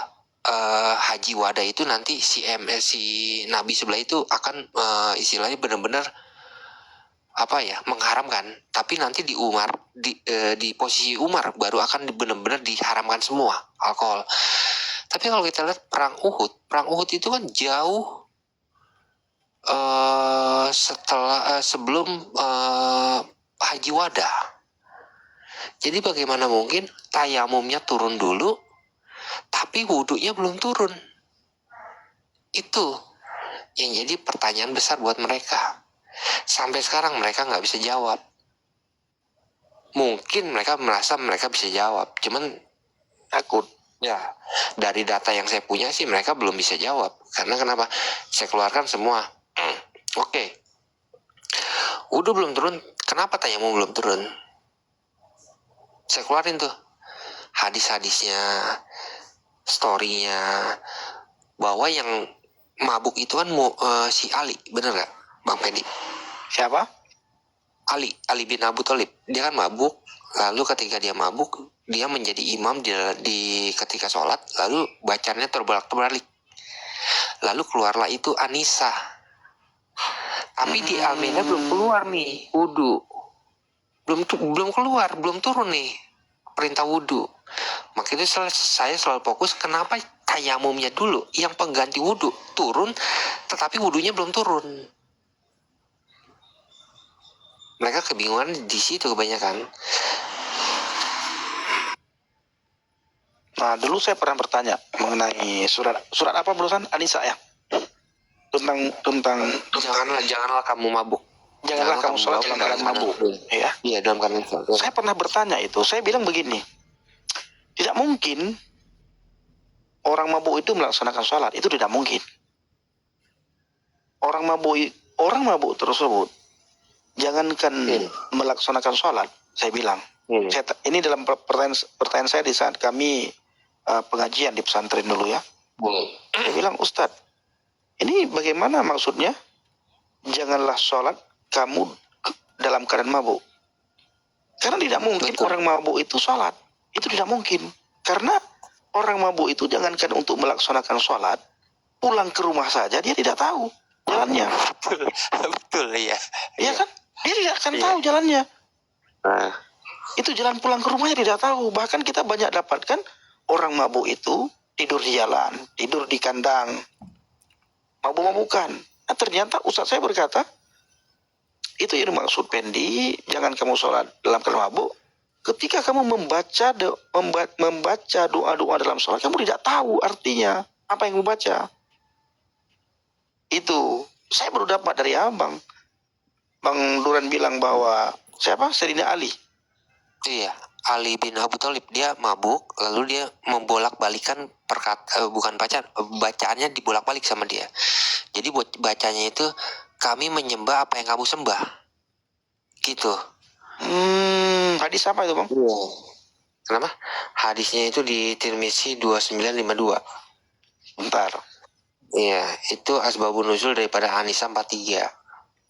Haji Wada itu nanti si Nabi sebelah itu akan istilahnya benar-benar mengharamkan. Tapi nanti di Umar di posisi Umar baru akan benar-benar diharamkan semua alkohol. Tapi kalau kita lihat perang Uhud itu kan jauh sebelum Haji Wada. Jadi bagaimana mungkin tayamumnya turun dulu tapi wudunya belum turun? Itu yang jadi pertanyaan besar buat mereka. Sampai sekarang mereka nggak bisa jawab. Mungkin mereka merasa mereka bisa jawab, cuman takut. Ya, dari data yang saya punya sih mereka belum bisa jawab. Karena kenapa? Saya keluarkan semua. Oke. Wudu belum turun, kenapa tayamum belum turun? Saya keluarin tuh hadis-hadisnya, story-nya, bahwa yang mabuk itu kan si Ali, bener gak Bang Pendi? Siapa? Ali bin Abu Thalib. Dia kan mabuk, lalu ketika dia mabuk dia menjadi imam di ketika sholat, lalu bacanya terbolak-balik, lalu keluarlah itu An-Nisa. Tapi di Al-Maidah belum keluar nih wudu, belum keluar, belum turun nih perintah wudu. Makanya itu saya selalu fokus kenapa tayamumnya dulu yang pengganti wudu turun tetapi wudunya belum turun. Mereka kebingungan di situ kebanyakan. Nah, dulu saya pernah bertanya mengenai surat apa barusan? An-Nisa ya. Tentang Janganlah kamu mabuk. janganlah kamu sholat dalam keadaan mabuk. Ya. Iya, dalam keadaan mabuk. Saya pernah bertanya itu. Saya bilang begini. Tidak mungkin orang mabuk itu melaksanakan sholat. Itu tidak mungkin. Orang mabuk tersebut jangankan melaksanakan sholat. Saya bilang. Ini dalam pertanyaan saya di saat kami pengajian di pesantren dulu ya. Saya bilang, Ustadz, ini bagaimana maksudnya? Janganlah sholat kamu dalam keadaan mabuk. Karena tidak mungkin orang mabuk itu sholat. Itu tidak mungkin. Karena orang mabuk itu jangankan untuk melaksanakan sholat, pulang ke rumah saja dia tidak tahu jalannya. Betul ya. Iya kan? Dia tidak akan tahu jalannya. Itu jalan pulang ke rumahnya tidak tahu. Bahkan kita banyak dapatkan orang mabuk itu tidur di jalan, tidur di kandang, mabuk-mabukan. Nah, ternyata Ustaz saya berkata, itu yang dimaksud Pendi, jangan kamu sholat dalam keadaan mabuk. Ketika kamu membaca doa-doa dalam sholat, kamu tidak tahu artinya apa yang membaca. Itu saya baru dapat dari abang. Bang Duran bilang bahwa siapa? Sayyidina Ali. Iya, Ali bin Abu Thalib dia mabuk, lalu dia membolak-balikan bacaannya dibolak-balik sama dia. Jadi buat bacanya itu kami menyembah apa yang kamu sembah. Gitu. Hadis apa itu, Bang? Kenapa? Hadisnya itu di Tirmizi 2952. Bentar. Iya, itu asbabun nuzul daripada An-Nisa 43.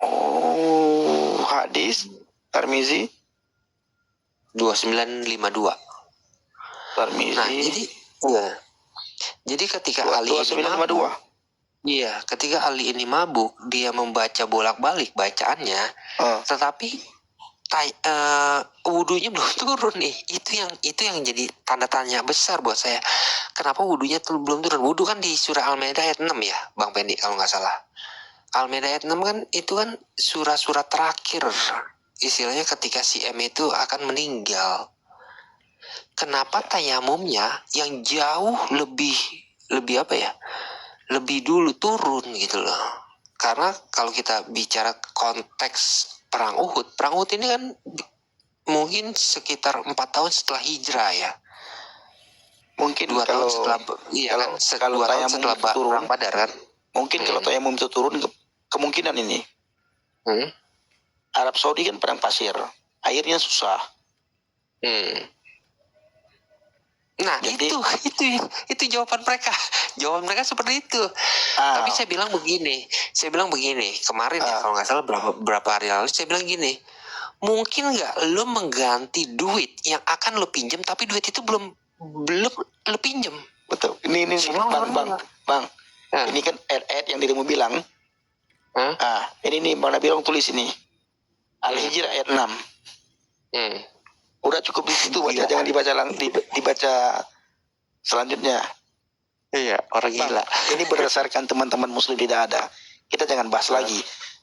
Oh, hadis Tirmizi 2952. Tirmizi. Nah, jadi ketika Ali ini mabuk, ketika Ali ini mabuk, dia membaca bolak-balik bacaannya, tetapi wudunya belum turun nih. Itu yang jadi tanda tanya besar buat saya. Kenapa wudunya belum turun? Wudu kan di surah Al-Maidah ayat 6 ya, Bang Pendi kalau nggak salah. Al-Maidah ayat 6 kan itu kan surat-surat terakhir. Istilahnya ketika si M itu akan meninggal. Kenapa tayamumnya yang jauh lebih apa ya? Lebih dulu turun gitu loh. Karena kalau kita bicara konteks perang Uhud ini kan mungkin sekitar 4 tahun setelah hijrah ya. Mungkin 2 tahun kalau setelah iya kalau- kan, kalau 2 tahun tayamum setelah itu turun, perang Badar kan. mungkin kalau tayamum itu turun kemungkinan ini Hmm. Arab Saudi kan padang pasir, airnya susah. Nah, Jadi- itu jawaban mereka. Jawaban mereka seperti itu. Ah, Tapi saya bilang begini. Kemarin ya kalau nggak salah berapa hari lalu saya bilang gini. Mungkin nggak lo mengganti duit yang akan lo pinjam, tapi duit itu belum lo pinjam. betul. Ini Semua bang, orang bang. Hah? Ini kan ayat yang dirimu bilang. Hah? Ini nih Bang Nabi tulis ini. Al-Hijrah ayat 6. Hmm. Udah cukup di situ baca, Gila. jangan dibaca selanjutnya. Iya, orang Bang, gila. ini berdasarkan teman-teman muslim tidak ada. Kita jangan bahas lagi.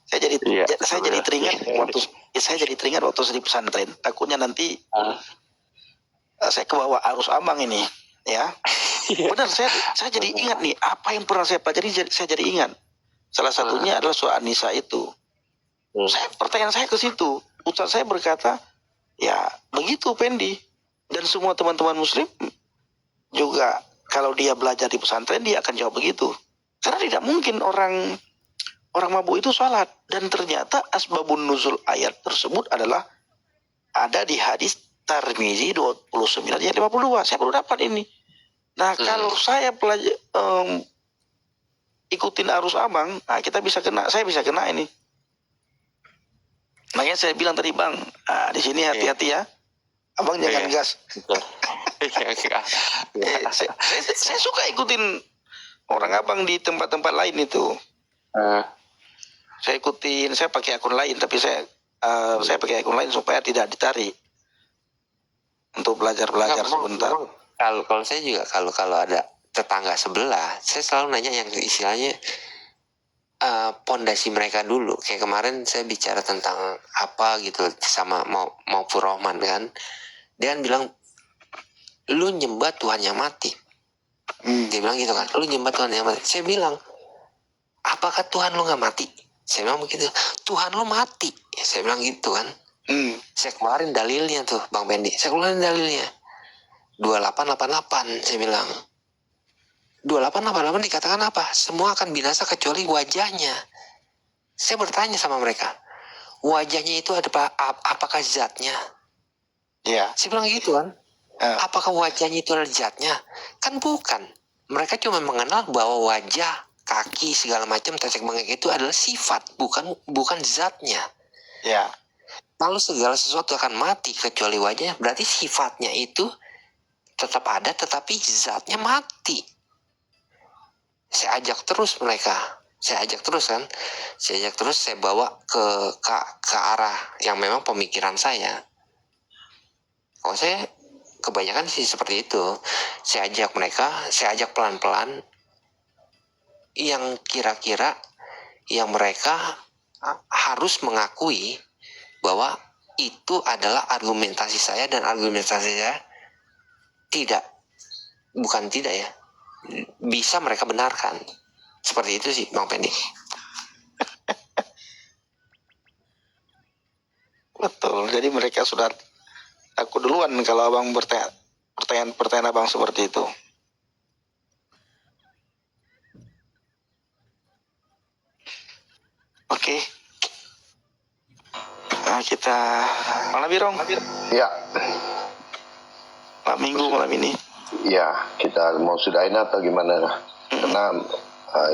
Saya jadi Iya, saya jadi betul. teringat waktu saya di pesantren. Takutnya nanti saya kebawa arus ambang ini, ya. Benar, saya jadi ingat nih apa yang pernah saya pelajari, saya jadi ingat. Salah satunya adalah surah An-Nisa itu. Pertanyaan saya ke situ. Ustaz saya berkata, ya begitu Pendi. Dan semua teman-teman muslim juga kalau dia belajar di pesantren dia akan jawab begitu. Karena tidak mungkin orang mabuk itu salat. Dan ternyata asbabun nuzul ayat tersebut adalah ada di hadis Tirmizi 29 ayat 52. Saya baru dapat ini. Nah, kalau saya ikutin arus abang, kita bisa kena, saya bisa kena ini. Makanya saya bilang tadi Bang, di sini hati-hati ya. Abang jangan gas. Saya suka ikutin orang abang di tempat-tempat lain itu. Saya ikutin, saya pakai akun lain, tapi saya pakai akun lain supaya tidak ditarik untuk belajar sebentar. Kalau saya juga kalau ada tetangga sebelah, saya selalu nanya yang istilahnya pondasi mereka dulu. Kayak kemarin saya bicara tentang apa gitu sama mau Rohman kan, dia kan bilang lu nyembah Tuhan yang mati. Dia bilang gitu kan, lu nyembah Tuhan yang mati. Saya bilang, apakah Tuhan lu nggak mati? Saya bilang begitu, Tuhan lu mati. Saya bilang gitu kan. Saya keluarin dalilnya tuh Bang Pendi, saya keluarin dalilnya 2888. Saya bilang 2888 dikatakan apa? Semua akan binasa kecuali wajahnya. Saya bertanya sama mereka, wajahnya itu ada apakah zatnya? Ya. Saya bilang gitu kan. Apakah wajahnya itu adalah zatnya? Kan bukan. Mereka cuma mengenal bahwa wajah, kaki, segala macam, tetek bengek itu adalah sifat, bukan zatnya. Ya. Kalau segala sesuatu akan mati kecuali wajahnya, berarti sifatnya itu tetap ada, tetapi zatnya mati. Saya ajak terus mereka. Saya ajak terus, saya bawa ke arah yang memang pemikiran saya. Kalau saya kebanyakan sih seperti itu. Saya ajak mereka, saya ajak pelan-pelan yang kira-kira yang mereka harus mengakui bahwa itu adalah argumentasi saya, dan argumentasi saya bukan tidak ya, bisa mereka benarkan. Seperti itu sih Bang Pendi. Betul. Jadi mereka sudah takut duluan kalau abang pertanyaan abang seperti itu. Oke. Nah, kita malam birong. Ya, Malam minggu malam ini. ya, kita mau sudahin atau gimana? Karena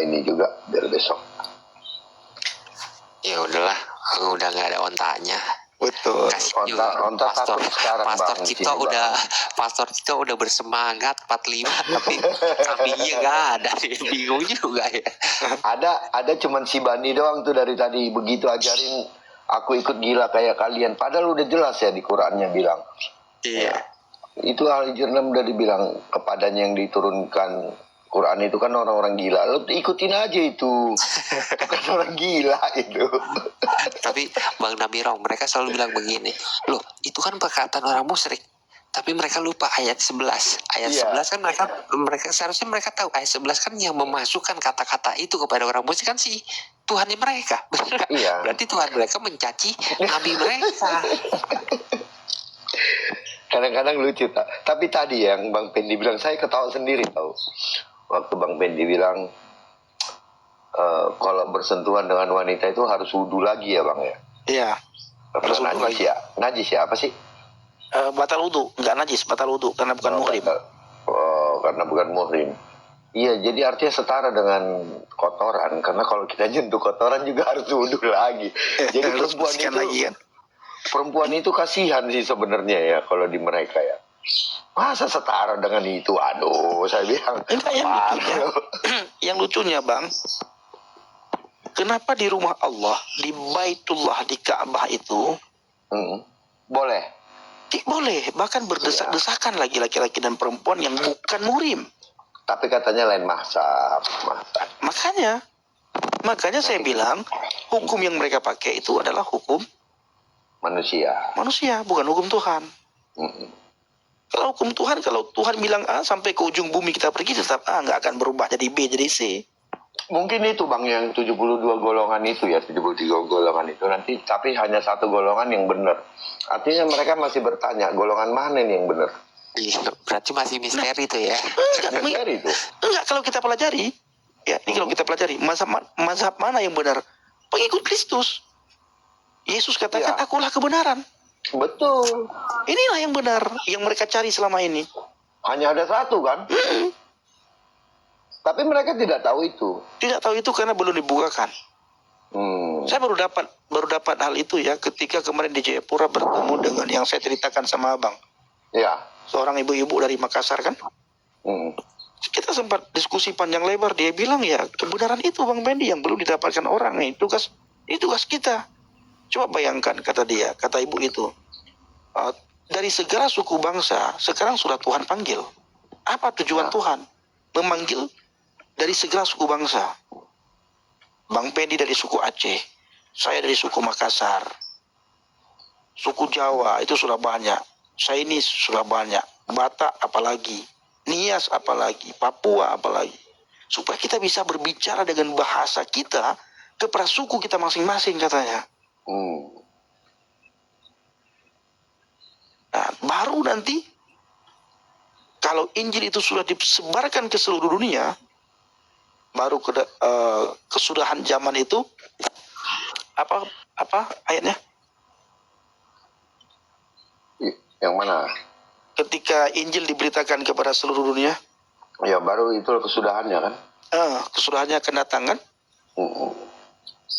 ini juga biar besok. Ya udahlah, udah nggak ada ontaknya. Betul. Kasih juga Onta Pastor takut sekarang, Pastor Bang, Cito sini, udah Bang. Pastor Cito udah bersemangat 45, tapi kambingnya nggak ada. Bingung juga ya. Ada cuman si Bani doang tuh dari tadi begitu ajarin aku ikut gila kayak kalian. Padahal udah jelas ya di Qurannya bilang. Iya. Itu Al-Hijr 6 udah dibilang kepadanya yang diturunkan Quran itu kan orang-orang gila. Lo ikutin aja itu. Bukan orang gila itu. Tapi Bang Namirong, mereka selalu bilang begini, loh itu kan perkataan orang musyrik, tapi mereka lupa ayat 11. Ayat Iya. 11 kan mereka seharusnya mereka tahu ayat 11 kan yang memasukkan kata-kata itu kepada orang musyrik kan si Tuhannya mereka. Benar nggak? Iya. Berarti Tuhan mereka mencaci nabi mereka. Kadang-kadang lucu tak. Tapi tadi yang Bang Pendi bilang, saya ketawa sendiri tahu. Waktu Bang Pendi bilang kalau bersentuhan dengan wanita itu harus wudhu lagi ya Bang ya. Iya. Karena Harus wudhu najis lagi. ya. Najis ya apa sih? Batal wudu, nggak najis, batal wudu karena bukan muhrim. Karena bukan muhrim. Iya, jadi artinya setara dengan kotoran. Karena kalau kita nyentuh kotoran juga harus wudhu lagi. Jadi Harus perempuan bersihkan itu, lagi kan. perempuan itu kasihan sih sebenarnya ya kalau di mereka ya. Masa setara dengan itu? Aduh, saya bilang. Enggak, yang lucunya, yang lucunya Bang, kenapa di rumah Allah, di Baitullah, di Ka'bah itu Boleh. boleh bahkan berdesak-desakan lagi laki-laki dan perempuan yang bukan muhrim. Tapi katanya lain mazhab. Makanya saya bilang hukum yang mereka pakai itu adalah hukum Manusia. manusia, bukan hukum Tuhan. Mm-mm. Kalau hukum Tuhan, kalau Tuhan bilang A sampai ke ujung bumi kita pergi tetap A, nggak akan berubah jadi B jadi C. Mungkin itu Bang yang 72 golongan itu ya, 73 golongan itu nanti, tapi hanya satu golongan yang benar. Artinya mereka masih bertanya, golongan mana nih yang benar? Iya, berarti masih misteri tuh ya. Misteri itu. Enggak, kalau kita pelajari, ya ini kalau kita pelajari mazhab mana yang benar? Pengikut Kristus. Yesus katakan, Ya. akulah kebenaran. Betul. Inilah yang benar, yang mereka cari selama ini. Hanya ada satu kan? Tapi mereka tidak tahu itu. Tidak tahu itu karena belum dibukakan. Saya baru dapat hal itu ya ketika kemarin di Jayapura bertemu dengan yang saya ceritakan sama Abang. Ya. Seorang ibu-ibu dari Makassar kan. Hmm. Kita sempat diskusi panjang lebar. Dia bilang ya kebenaran itu Bang Pendi yang belum didapatkan orang nih. Ini tugas kita. Coba bayangkan kata dia, kata ibu itu. Dari segala suku bangsa sekarang sudah Tuhan panggil. Apa tujuan Tuhan? Memanggil dari segala suku bangsa. Bang Pendi dari suku Aceh, saya dari suku Makassar, suku Jawa itu sudah banyak, Chinese sudah banyak, Batak apalagi, Nias apalagi, Papua apalagi. Supaya kita bisa berbicara dengan bahasa kita kepada suku kita masing-masing katanya. Nah, baru nanti kalau Injil itu sudah disebarkan ke seluruh dunia, baru kesudahan zaman itu apa ayatnya? Yang mana? Ketika Injil diberitakan kepada seluruh dunia, Ya baru itu kesudahannya kan? kesudahannya akan datang kan?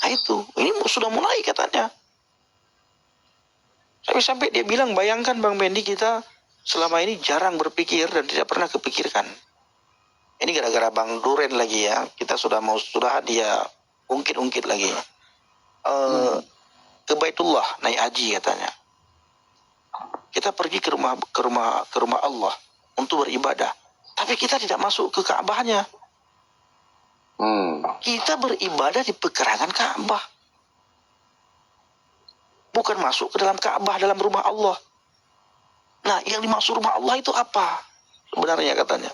Nah itu, ini sudah mulai katanya. Sampai dia bilang, bayangkan Bang Bendi, kita selama ini jarang berpikir dan tidak pernah kepikirkan. Ini gara-gara Bang Duren lagi ya, kita sudah dia ungkit-ungkit lagi. Ke Baitullah naik haji katanya. Kita pergi ke rumah Allah untuk beribadah, tapi kita tidak masuk ke Ka'bahnya. Kita beribadah di pekarangan Ka'bah. Bukan masuk ke dalam Ka'bah, dalam rumah Allah. Nah, yang dimaksud rumah Allah itu apa? Sebenarnya katanya.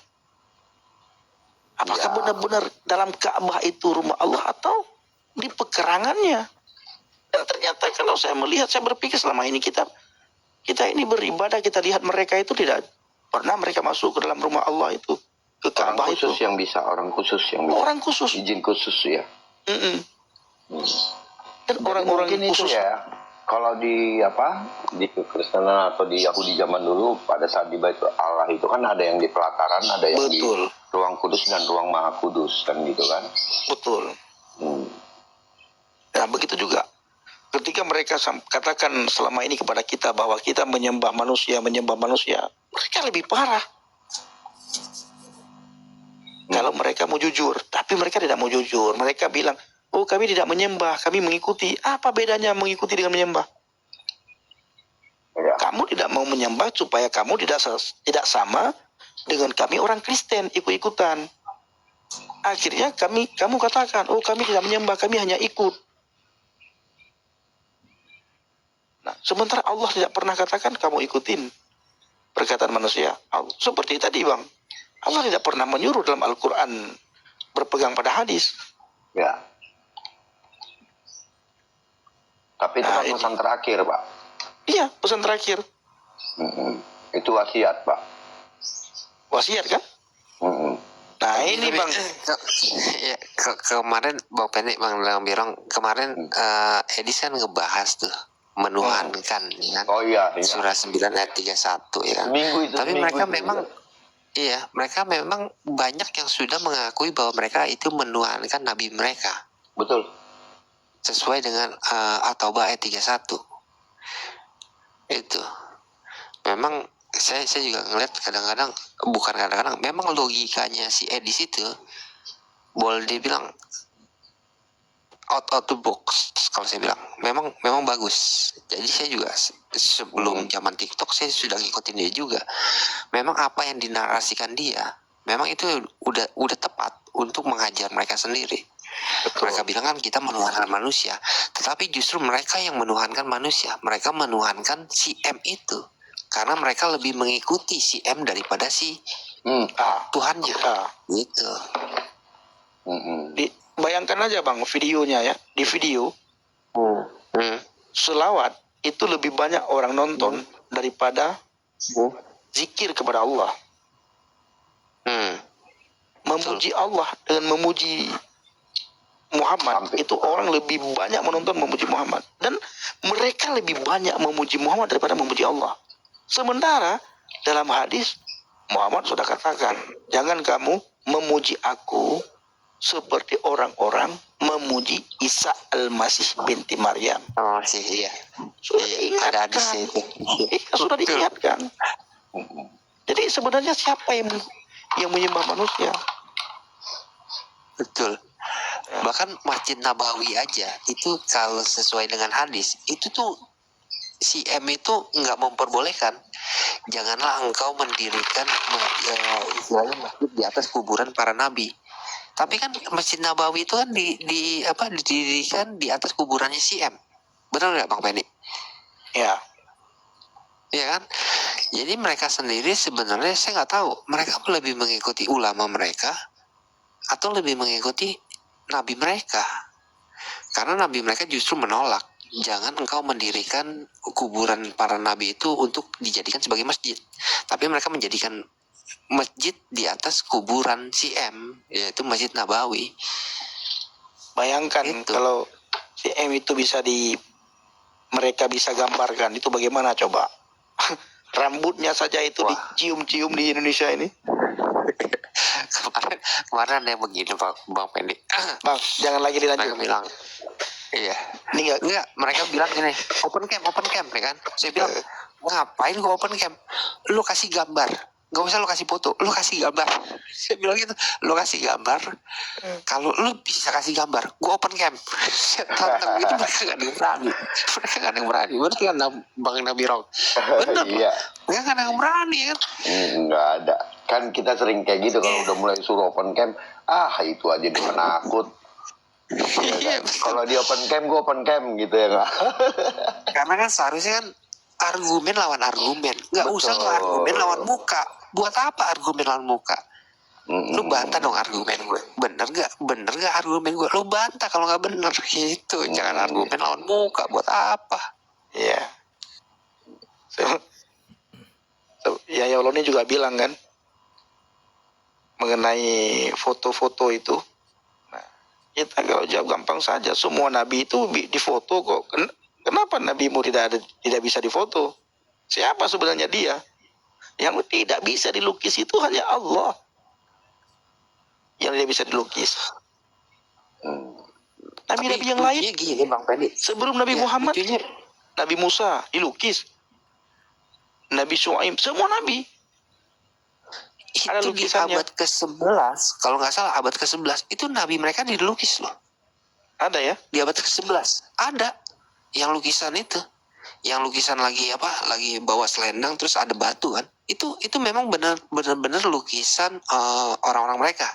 Apakah benar-benar dalam Ka'bah itu rumah Allah atau di pekarangannya? Dan ternyata kalau saya melihat, saya berpikir selama ini kita ini beribadah, kita lihat mereka itu tidak pernah mereka masuk ke dalam rumah Allah itu. Ke Ka'bah Orang itu. khusus yang bisa. Orang khusus. Izin khusus ya. Dan orang-orang Mungkin itu khusus. ya. Kalau di Kekristenan atau di Yahudi zaman dulu pada saat di Bait Allah itu kan ada yang di pelataran, ada yang Betul. di ruang kudus dan ruang maha kudus kan gitu kan. Betul. Nah begitu juga ketika mereka katakan selama ini kepada kita bahwa kita menyembah manusia, mereka lebih parah. Kalau mereka mau jujur, tapi mereka tidak mau jujur. Mereka bilang, oh kami tidak menyembah, kami mengikuti. Apa bedanya mengikuti dengan menyembah? Ya. Kamu tidak mau menyembah supaya kamu tidak sama dengan kami orang Kristen, ikut-ikutan. akhirnya kamu katakan, oh kami tidak menyembah, kami hanya ikut. Nah, sementara Allah tidak pernah katakan kamu ikutin perkataan manusia. Seperti tadi Bang, Allah tidak pernah menyuruh dalam Al-Quran berpegang pada hadis. Ya. Tapi itu Nah, kan pesan terakhir, Pak. Iya, pesan terakhir. Itu wasiat, Pak. Wasiat kan? Nah ini Bang, Ya, kemarin Bang Pendek, Bang Birong, kemarin Edis kan ngebahas tuh menuhankan ya kan? Oh iya, iya. Surah 9 ayat 31 ya kan. Tapi mereka memang mereka memang banyak yang sudah mengakui bahwa mereka itu menuhankan nabi mereka. Betul. Sesuai dengan At-Taubah ayat 31. Itu. Memang saya juga ngeliat kadang-kadang, bukan kadang-kadang, memang logikanya si Edis itu boleh dibilang out of the box kalau saya bilang. Memang bagus. Jadi saya juga sebelum zaman TikTok saya sudah ngikutin dia juga. Memang apa yang dinarasikan dia, memang itu udah tepat untuk menghajar mereka sendiri. betul. Mereka bilang kan kita menuhankan manusia, tetapi justru mereka yang menuhankan manusia. Mereka menuhankan si M itu karena mereka lebih mengikuti si M daripada si Tuhannya. Gitu. Bayangkan aja Bang videonya ya, di video selawat itu lebih banyak orang nonton daripada zikir kepada Allah. Memuji Allah dengan memuji Muhammad, itu orang lebih banyak menonton memuji Muhammad, dan mereka lebih banyak memuji Muhammad daripada memuji Allah. Sementara dalam hadis Muhammad sudah katakan, jangan kamu memuji aku seperti orang-orang memuji Isa al-Masih binti Maryam. Oh sih, iya. Sudah Ada diingatkan. hadisnya itu. Iya, sudah diingatkan. Jadi sebenarnya siapa yang menyembah manusia? Betul. Bahkan Masjid Nabawi aja itu kalau sesuai dengan hadis itu tuh si M itu nggak memperbolehkan. Janganlah engkau mendirikan istilahnya masjid di atas kuburan para nabi. Tapi kan Masjid Nabawi itu kan didirikan di atas kuburannya si M. Benar nggak Bang Penny? Ya, Ya kan? Jadi mereka sendiri sebenarnya saya nggak tahu mereka lebih mengikuti ulama mereka atau lebih mengikuti nabi mereka. Karena nabi mereka justru menolak, jangan engkau mendirikan kuburan para nabi itu untuk dijadikan sebagai masjid. Tapi mereka menjadikan masjid di atas kuburan si M, yaitu Masjid Nabawi. bayangkan Itu. kalau si M itu mereka bisa gambarkan itu bagaimana coba? Rambutnya saja itu Wah. dicium-cium di Indonesia ini. kemarin ada yang begini Bang Pendi. Bang, jangan lagi Mereka dilanjut. bilang, iya. Ini Enggak, mereka bilang gini, open cam, ya kan? Saya bilang, ngapain gua open cam? Lu kasih gambar, gak usah lu kasih foto, lu kasih gambar. Saya bilang gitu, lu kasih gambar. Kalau lu bisa kasih gambar, gua open cam. Saya tantang itu mereka gak ada yang berani. Berarti kan Bang Nabirong. Bener, Iya. mereka gak ada yang berani kan? Enggak ada. Kan kita sering kayak gitu kalau udah mulai suruh open cam, itu aja dia penakut. Iya, Kalau di open cam, gue open cam gitu ya nggak? karena kan seharusnya kan argumen lawan argumen, nggak usah Betul. argumen lawan muka. Buat apa argumen lawan muka? Lu bantah dong argumen gue, bener gak argumen gue? Lu bantah kalau nggak bener gitu. Jangan argumen lawan muka. Buat apa? ya. Ya Allah ini juga bilang kan mengenai foto-foto itu. Nah, kita kalau jawab gampang saja, semua nabi itu difoto kok. Kenapa nabimu tidak bisa difoto? Siapa sebenarnya dia? Yang tidak bisa dilukis itu hanya Allah. Yang tidak bisa dilukis. Nabi-nabi yang lain lucunya gini Bang Pendi. sebelum Nabi Ya, Muhammad, lucunya, Nabi Musa dilukis, Nabi Syuaib, semua nabi. Ada itu di lukisannya. abad ke-11, kalau nggak salah abad ke-11 itu nabi mereka dilukis loh. Ada ya? Di abad ke-11 ada yang lukisan itu, yang lukisan lagi bawa selendang terus ada batu kan, itu memang benar-benar lukisan orang-orang mereka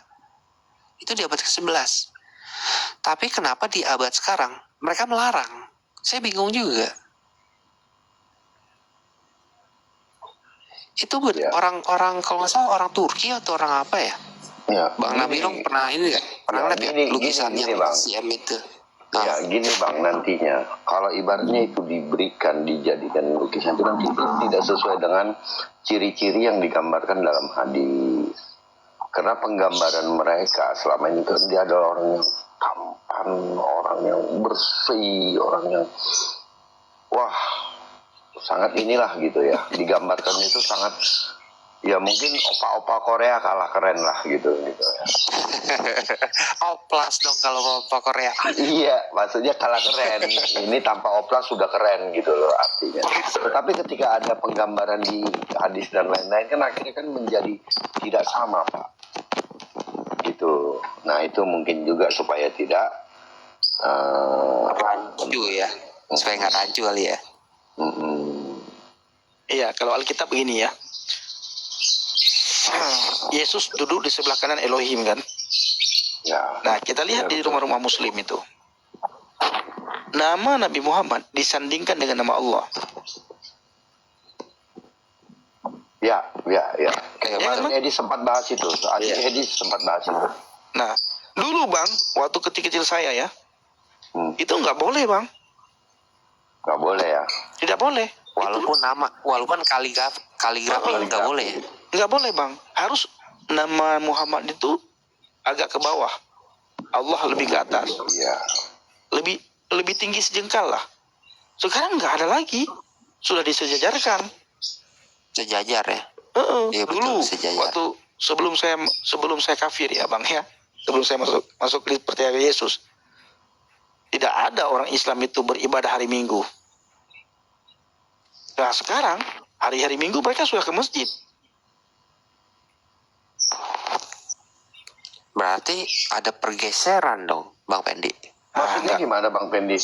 Itu di abad ke-11. Tapi kenapa di abad sekarang mereka melarang? Saya bingung juga. Itu Ya. orang-orang, kalau nggak salah orang Turki atau orang apa ya? Ya, Bang Nabilong pernah ini nggak? Pernah Ya, lihat ya gini, lukisan gini, yang Bang. Siam itu? Ya gini Bang, nantinya kalau ibaratnya itu diberikan, dijadikan lukisan itu nanti itu tidak sesuai dengan ciri-ciri yang digambarkan dalam hadis. Karena penggambaran mereka selama ini kan dia adalah orang yang tampan, orang yang bersih, orang yang wah sangat inilah gitu ya. Digambarkan itu sangat ya mungkin opa-opa Korea kalah keren lah gitu ya. Oplas dong kalau opa Korea. Iya, maksudnya kalah keren. Ini tanpa oplas sudah keren gitu loh artinya. Tetapi ketika ada penggambaran di hadis dan lain-lain kan akhirnya kan menjadi tidak sama Pak. Gitu. Nah itu mungkin juga supaya tidak Rancu ya, supaya nggak rancu kali ya. Iya, kalau Alkitab begini ya. Yesus duduk di sebelah kanan Elohim kan. ya. Nah, kita lihat di rumah-rumah muslim itu. Nama Nabi Muhammad disandingkan dengan nama Allah. Ya. Ya, Kemarin kan? Edi sempat bahas itu. Edi sempat bahas itu. Nah, dulu Bang, waktu kecil-kecil saya ya, itu nggak boleh Bang. Nggak boleh ya. Tidak boleh. Walaupun kaligrafi nggak boleh ya. Nggak boleh Bang. Harus nama Muhammad itu agak ke bawah. Allah lebih ke atas. Iya. Lebih tinggi sejengkal lah. Sekarang nggak ada lagi. Sudah disejajarkan. Sejajar ya. Iya, betul, Dulu sejajar. waktu sebelum saya kafir ya Bang ya. Sebelum saya masuk percaya Yesus. Tidak ada orang Islam itu beribadah hari Minggu. Nah sekarang hari-hari Minggu mereka sudah ke masjid. Berarti ada pergeseran dong, Bang Pendi. Maksudnya gimana Bang Pendi?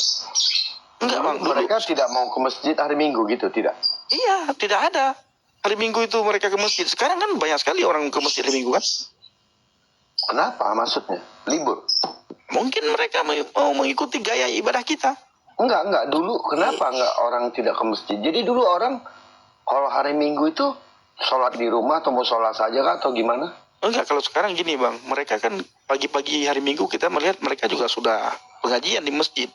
Enggak Bang, dulu. Mereka tidak mau ke masjid hari Minggu gitu, tidak? Iya, tidak ada. Hari Minggu itu mereka ke masjid. Sekarang kan banyak sekali orang ke masjid hari Minggu kan. Kenapa maksudnya? Libur? Mungkin mereka mau mengikuti gaya ibadah kita. Enggak. Dulu kenapa enggak orang tidak ke masjid? Jadi dulu orang kalau hari Minggu itu sholat di rumah atau mau sholat saja kah atau gimana? Enggak, kalau sekarang gini Bang. Mereka kan pagi-pagi hari Minggu kita melihat mereka juga sudah pengajian di masjid.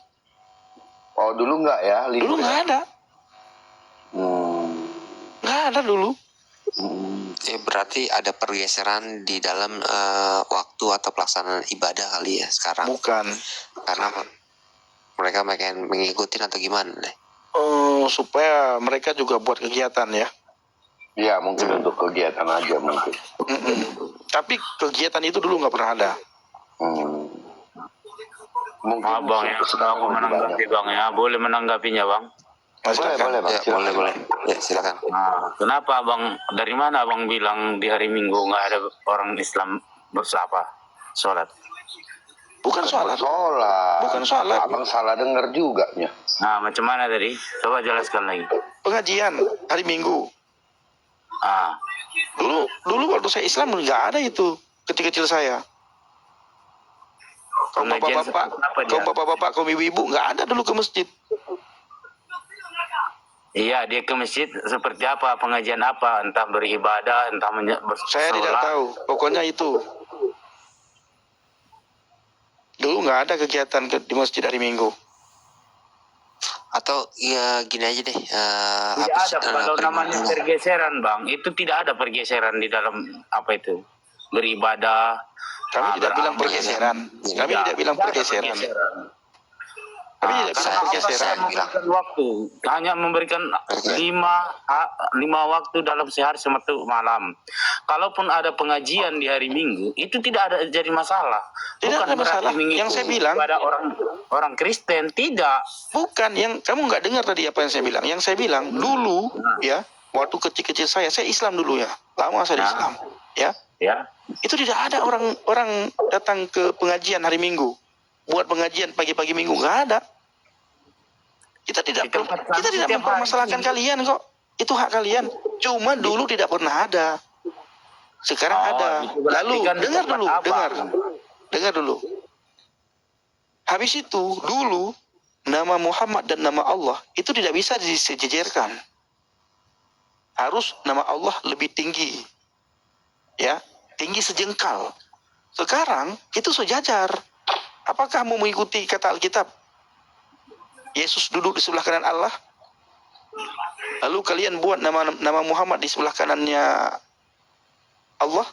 Oh dulu enggak ya? Libur Dulu nggak ya? ada. Nggak ada dulu. Ya, berarti ada pergeseran di dalam waktu atau pelaksanaan ibadah kali ya sekarang. Bukan. Karena mereka pengen mengikuti atau gimana deh. Supaya mereka juga buat kegiatan ya. Ya mungkin untuk kegiatan aja mungkin. Tapi kegiatan itu dulu nggak pernah ada. Mungkin Bang ya, sekarang aku lebih menanggapi banyak. Bang ya, boleh menanggapinya Bang. Boleh Bang. Ya, Silakan. boleh. Ya, silakan. Nah, kenapa Bang, dari mana Bang bilang di hari Minggu nggak ada orang Islam bersapa sholat? Bukan sholat. Bukan sholat. Abang salah dengar juga ya. Nah, macam mana tadi? Coba jelaskan lagi. Pengajian hari Minggu. Ah, Dulu waktu saya Islam nggak ada itu. Kecil-kecil saya. Kaum pengajian bapak-bapak, seperti apa dia? kaum ibu-ibu nggak ada dulu ke masjid. Iya, dia ke masjid seperti apa? Pengajian apa? Entah beribadah, entah bersolat. Saya tidak tahu. Pokoknya itu. Dulu nggak ada kegiatan di masjid hari Minggu. Atau ya gini aja deh. Tidak ada. Kalau namanya pergeseran Bang, itu tidak ada pergeseran di dalam apa itu? Beribadah. Kami tidak bilang pergeseran. Kami tidak bilang pergeseran. Kami tidak bilang pergeseran. Memberikan waktu, hanya memberikan lima waktu dalam sehari satu malam. Kalaupun ada pengajian di hari Minggu, itu tidak ada jadi masalah. Tidak ada berarti masalah. Minggu Yang itu saya bilang, ada orang Kristen tidak. bukan yang kamu nggak dengar tadi apa yang saya bilang. Yang saya bilang dulu ya, waktu kecil-kecil saya Islam dulu ya, lama saya di Islam, ya. Ya. Itu tidak ada orang datang ke pengajian hari Minggu, buat pengajian pagi-pagi Minggu nggak ada. Kita tidak mempermasalahkan kalian kok. Itu hak kalian. Cuma dulu tidak pernah ada. Sekarang ada. Itu berarti Lalu kan di dengar tempat dulu, abang. dengar dulu. Habis itu, dulu nama Muhammad dan nama Allah itu tidak bisa disejajarkan. Harus nama Allah lebih tinggi. Ya, tinggi sejengkal. Sekarang itu sejajar. Apakah mau mengikuti kata Alkitab? Yesus duduk di sebelah kanan Allah. Lalu kalian buat nama Muhammad di sebelah kanannya Allah?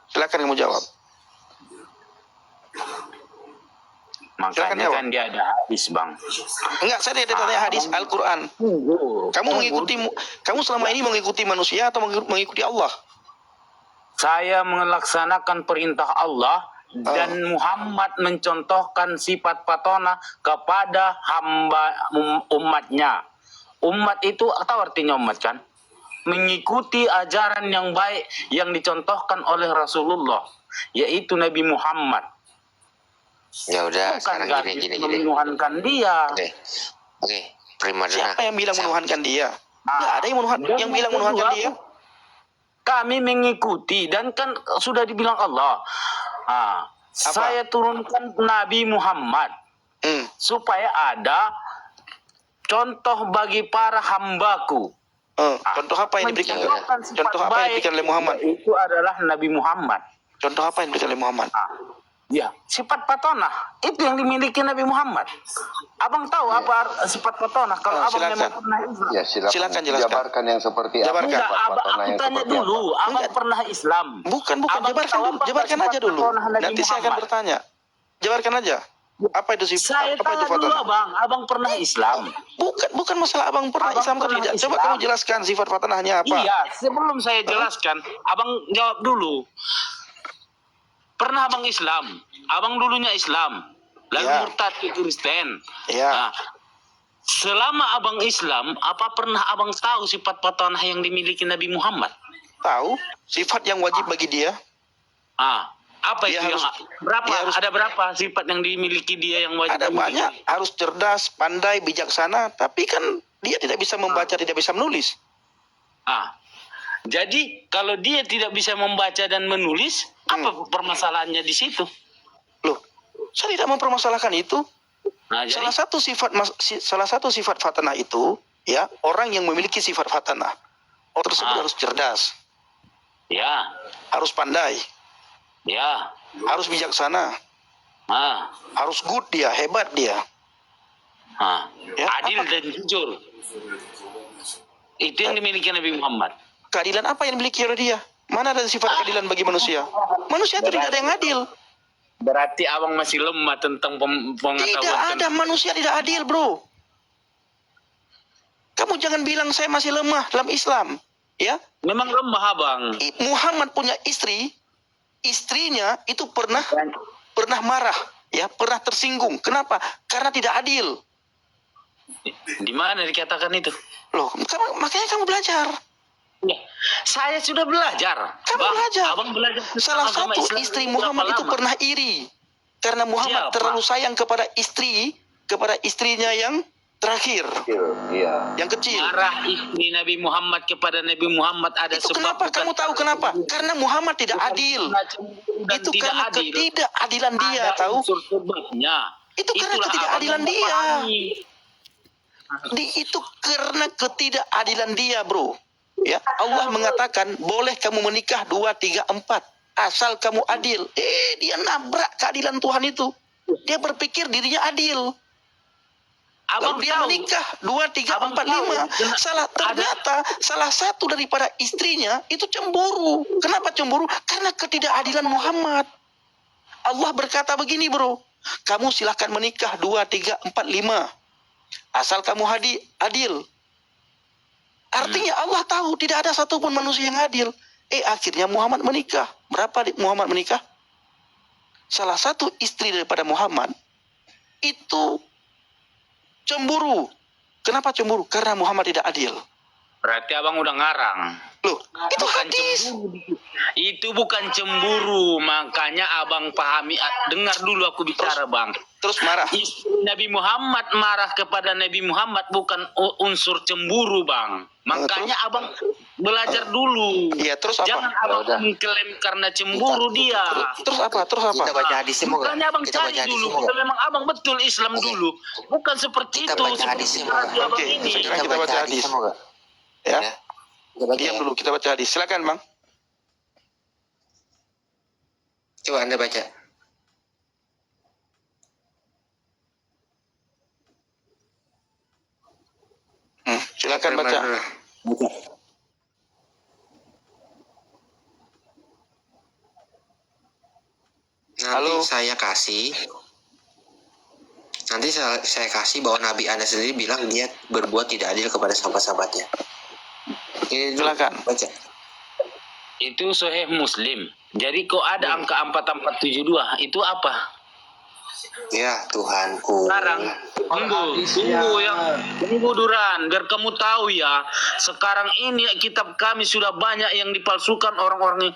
Silakan kamu jawab. Makanya kan dia ada hadis, Bang. Enggak, saya tidak tanya hadis Al-Quran. Kamu selama ini mengikuti manusia atau mengikuti Allah? Saya melaksanakan perintah Allah dan Muhammad mencontohkan sifat patona kepada hamba umatnya. Umat itu, tahu artinya umat kan? Mengikuti ajaran yang baik yang dicontohkan oleh Rasulullah, yaitu Nabi Muhammad. Ya udah, Bukan sekarang gini. menuhankan dia. Oke, primadona. Siapa yang bilang menuhankan dia? Nah, Nggak ada yang bilang menuhankan dia. Kami mengikuti dan kan sudah dibilang Allah. Saya turunkan Nabi Muhammad supaya ada contoh bagi para hambaku. Contoh apa yang diberikan? Mencontohkan sifat Contoh apa yang diberikan oleh Muhammad? Itu adalah Nabi Muhammad. Contoh apa yang diberikan oleh Muhammad? Ya, sifat patona itu yang dimiliki Nabi Muhammad. Abang tahu apa sifat patona? Kalau abang silakan. memang pernah Islam. Ya, Silakan jelaskan. Jabarkan yang seperti Jabarkan. Enggak, sifat abang, patona aku yang tanya seperti dulu. apa? Abang pernah Islam? Bukan, Abang jabarkan tahu dulu. apa Jabarkan sifat aja dulu. patona Nabi Nanti saya akan Muhammad? bertanya. Jabarkan aja. Apa itu sifat? Saya Apa itu tanya dulu, patona? abang. Abang pernah Islam? Bukan masalah abang pernah Abang Islam atau pernah tidak. Coba Islam. kamu jelaskan sifat patonahnya apa? Iya, sebelum saya jelaskan, abang jawab dulu. Pernah abang Islam? Abang dulunya Islam, lalu Ya. murtad ke Kristen. Ya. Nah, selama abang Islam, apa pernah abang tahu sifat patonah yang dimiliki Nabi Muhammad? Tahu sifat yang wajib bagi dia? Apa Dia itu harus- berapa? dia harus- Ada berapa sifat yang dimiliki dia yang wajib? Ada dimiliki? banyak. Harus cerdas, pandai, bijaksana. Tapi kan dia tidak bisa membaca, tidak bisa menulis. Jadi kalau dia tidak bisa membaca dan menulis, apa permasalahannya di situ? Loh, saya tidak mempermasalahkan itu. Nah, jadi, Salah satu sifat fatanah itu, ya, orang yang memiliki sifat fatanah. Orang tersebut harus cerdas, ya, harus pandai, ya, harus bijaksana, ah, harus good dia, hebat dia. Ya, adil apa? dan jujur. Itu yang dimiliki Nabi Muhammad. Keadilan apa yang dimiliki oleh dia? Mana ada sifat keadilan bagi manusia? Manusia itu tidak ada yang adil. Berarti abang masih lemah tentang pengetahuan. Tidak ada manusia tidak adil, bro. Kamu jangan bilang saya masih lemah dalam Islam, ya. Memang lemah abang. Muhammad punya istri, istrinya itu pernah marah, ya, pernah tersinggung. Kenapa? Karena tidak adil. Di mana dikatakan itu? Loh, makanya kamu belajar. Ya, saya sudah belajar. Kamu Bang, belajar. Abang belajar tentang Salah agama satu Islam istri berapa Muhammad itu lama? pernah iri. Karena Muhammad Siapa? terlalu sayang kepada istrinya yang terakhir, Iya. yang kecil. Marah istri Nabi Muhammad kepada Nabi Muhammad ada Itu sebab. kenapa? bukan- Kamu tahu kenapa? Karena Muhammad tidak bukan adil. karena cemburu dan Itu tidak karena adil. ketidakadilan dia, Ada tahu? unsur sebabnya. Itu karena Itulah ketidakadilan abang dia. memahami. Itu karena ketidakadilan dia, bro. Ya, Allah mengatakan boleh kamu menikah 2, 3, 4 asal kamu adil. Dia nabrak keadilan Tuhan itu. Dia berpikir dirinya adil. Abang Lalu dia tahu. menikah 2, 3, Abang 4, 5. tahu. Ternyata salah satu daripada istrinya itu cemburu. Kenapa cemburu? Karena ketidakadilan Muhammad. Allah berkata begini, bro. Kamu silahkan menikah 2, 3, 4, 5 asal kamu adil. Artinya Allah tahu tidak ada satupun manusia yang adil. Akhirnya Muhammad menikah. Berapa Muhammad menikah? Salah satu istri daripada Muhammad itu cemburu. Kenapa cemburu? Karena Muhammad tidak adil. Berarti abang udah ngarang. Loh, itu Bukan hadis. cemburu. Itu bukan cemburu. Makanya abang pahami. Dengar dulu aku bicara, bang. Terus marah. Istri Nabi Muhammad marah kepada Nabi Muhammad bukan unsur cemburu, bang. Makanya abang belajar dulu. Iya, terus apa? Jangan abang mengklaim karena cemburu dia. Terus apa? Kita baca hadisnya mau nggak? Makanya abang Kita cari baca hadisnya dulu. mau Kita nggak? memang abang betul Islam Oke. dulu. Bukan seperti Kita itu. baca seperti hadisnya, narasi Bang. abang Oke, ini. sekarang kita baca hadis. mau nggak? Ya. Kita baca Diam ya. dulu, kita baca hadis. Silakan, Bang. Coba Anda baca. Silakan baca. Baca. Halo. Nanti saya kasih bahwa Nabi Anda sendiri bilang dia berbuat tidak adil kepada sahabat-sahabatnya. Ini dulu, Silakan. baca. Itu Sahih Muslim. Jadi kok ada angka 4472 itu apa? Ya Tuhanku. Sekarang tunggu Duran, biar kamu tahu ya. Sekarang ini kitab kami sudah banyak yang dipalsukan orang-orang yang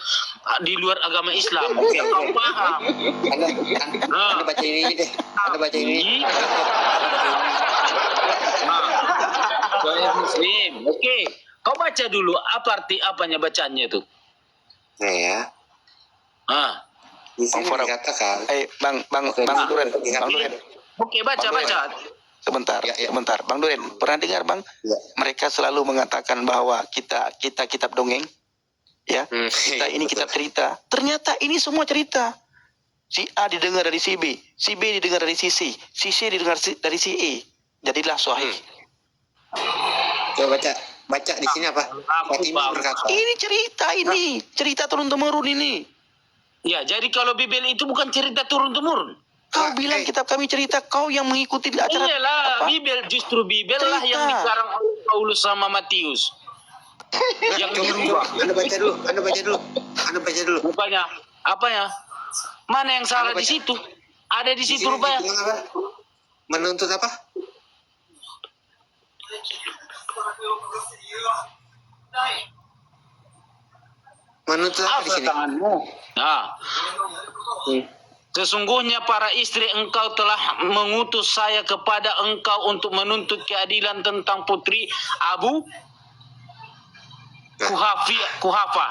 di luar agama Islam. Biar kau paham. Anda baca ini deh. Anda baca ini. Sahih Muslim. Oke, kau baca dulu apa arti apanya bacanya itu. Nah ya. Ah, Di sini Bang Farah. dikatakan. Bang Duren. Bang Duren. oke baca. Sebentar, Ya. sebentar. Bang Duren, pernah dengar, Bang? Ya. Mereka selalu mengatakan bahwa kita kitab dongeng. Ya. Kita ini kitab cerita. Ternyata ini semua cerita. Si A didengar dari si B didengar dari si C didengar dari si E. Jadilah sahih. Coba baca di sini apa? Fatimah berkata. Ini cerita turun-temurun ini. Ya, jadi kalau Bibel itu bukan cerita turun-temurun. Kau bilang kitab kami cerita, kau yang mengikuti acara Iyalah, apa? Bibel justru Bibel lah Cerita. yang dikarang oleh Paulus sama Matius. Yang dirubah. Anda baca dulu. Apa ya? Mana yang salah di situ? Ada di situ rupanya. dibilang apa? Menuntut apa? Menuntut apa di Apa sini? tanganmu? Nah. Sesungguhnya para istri engkau telah mengutus saya kepada engkau untuk menuntut keadilan tentang putri Abu Kuhafa.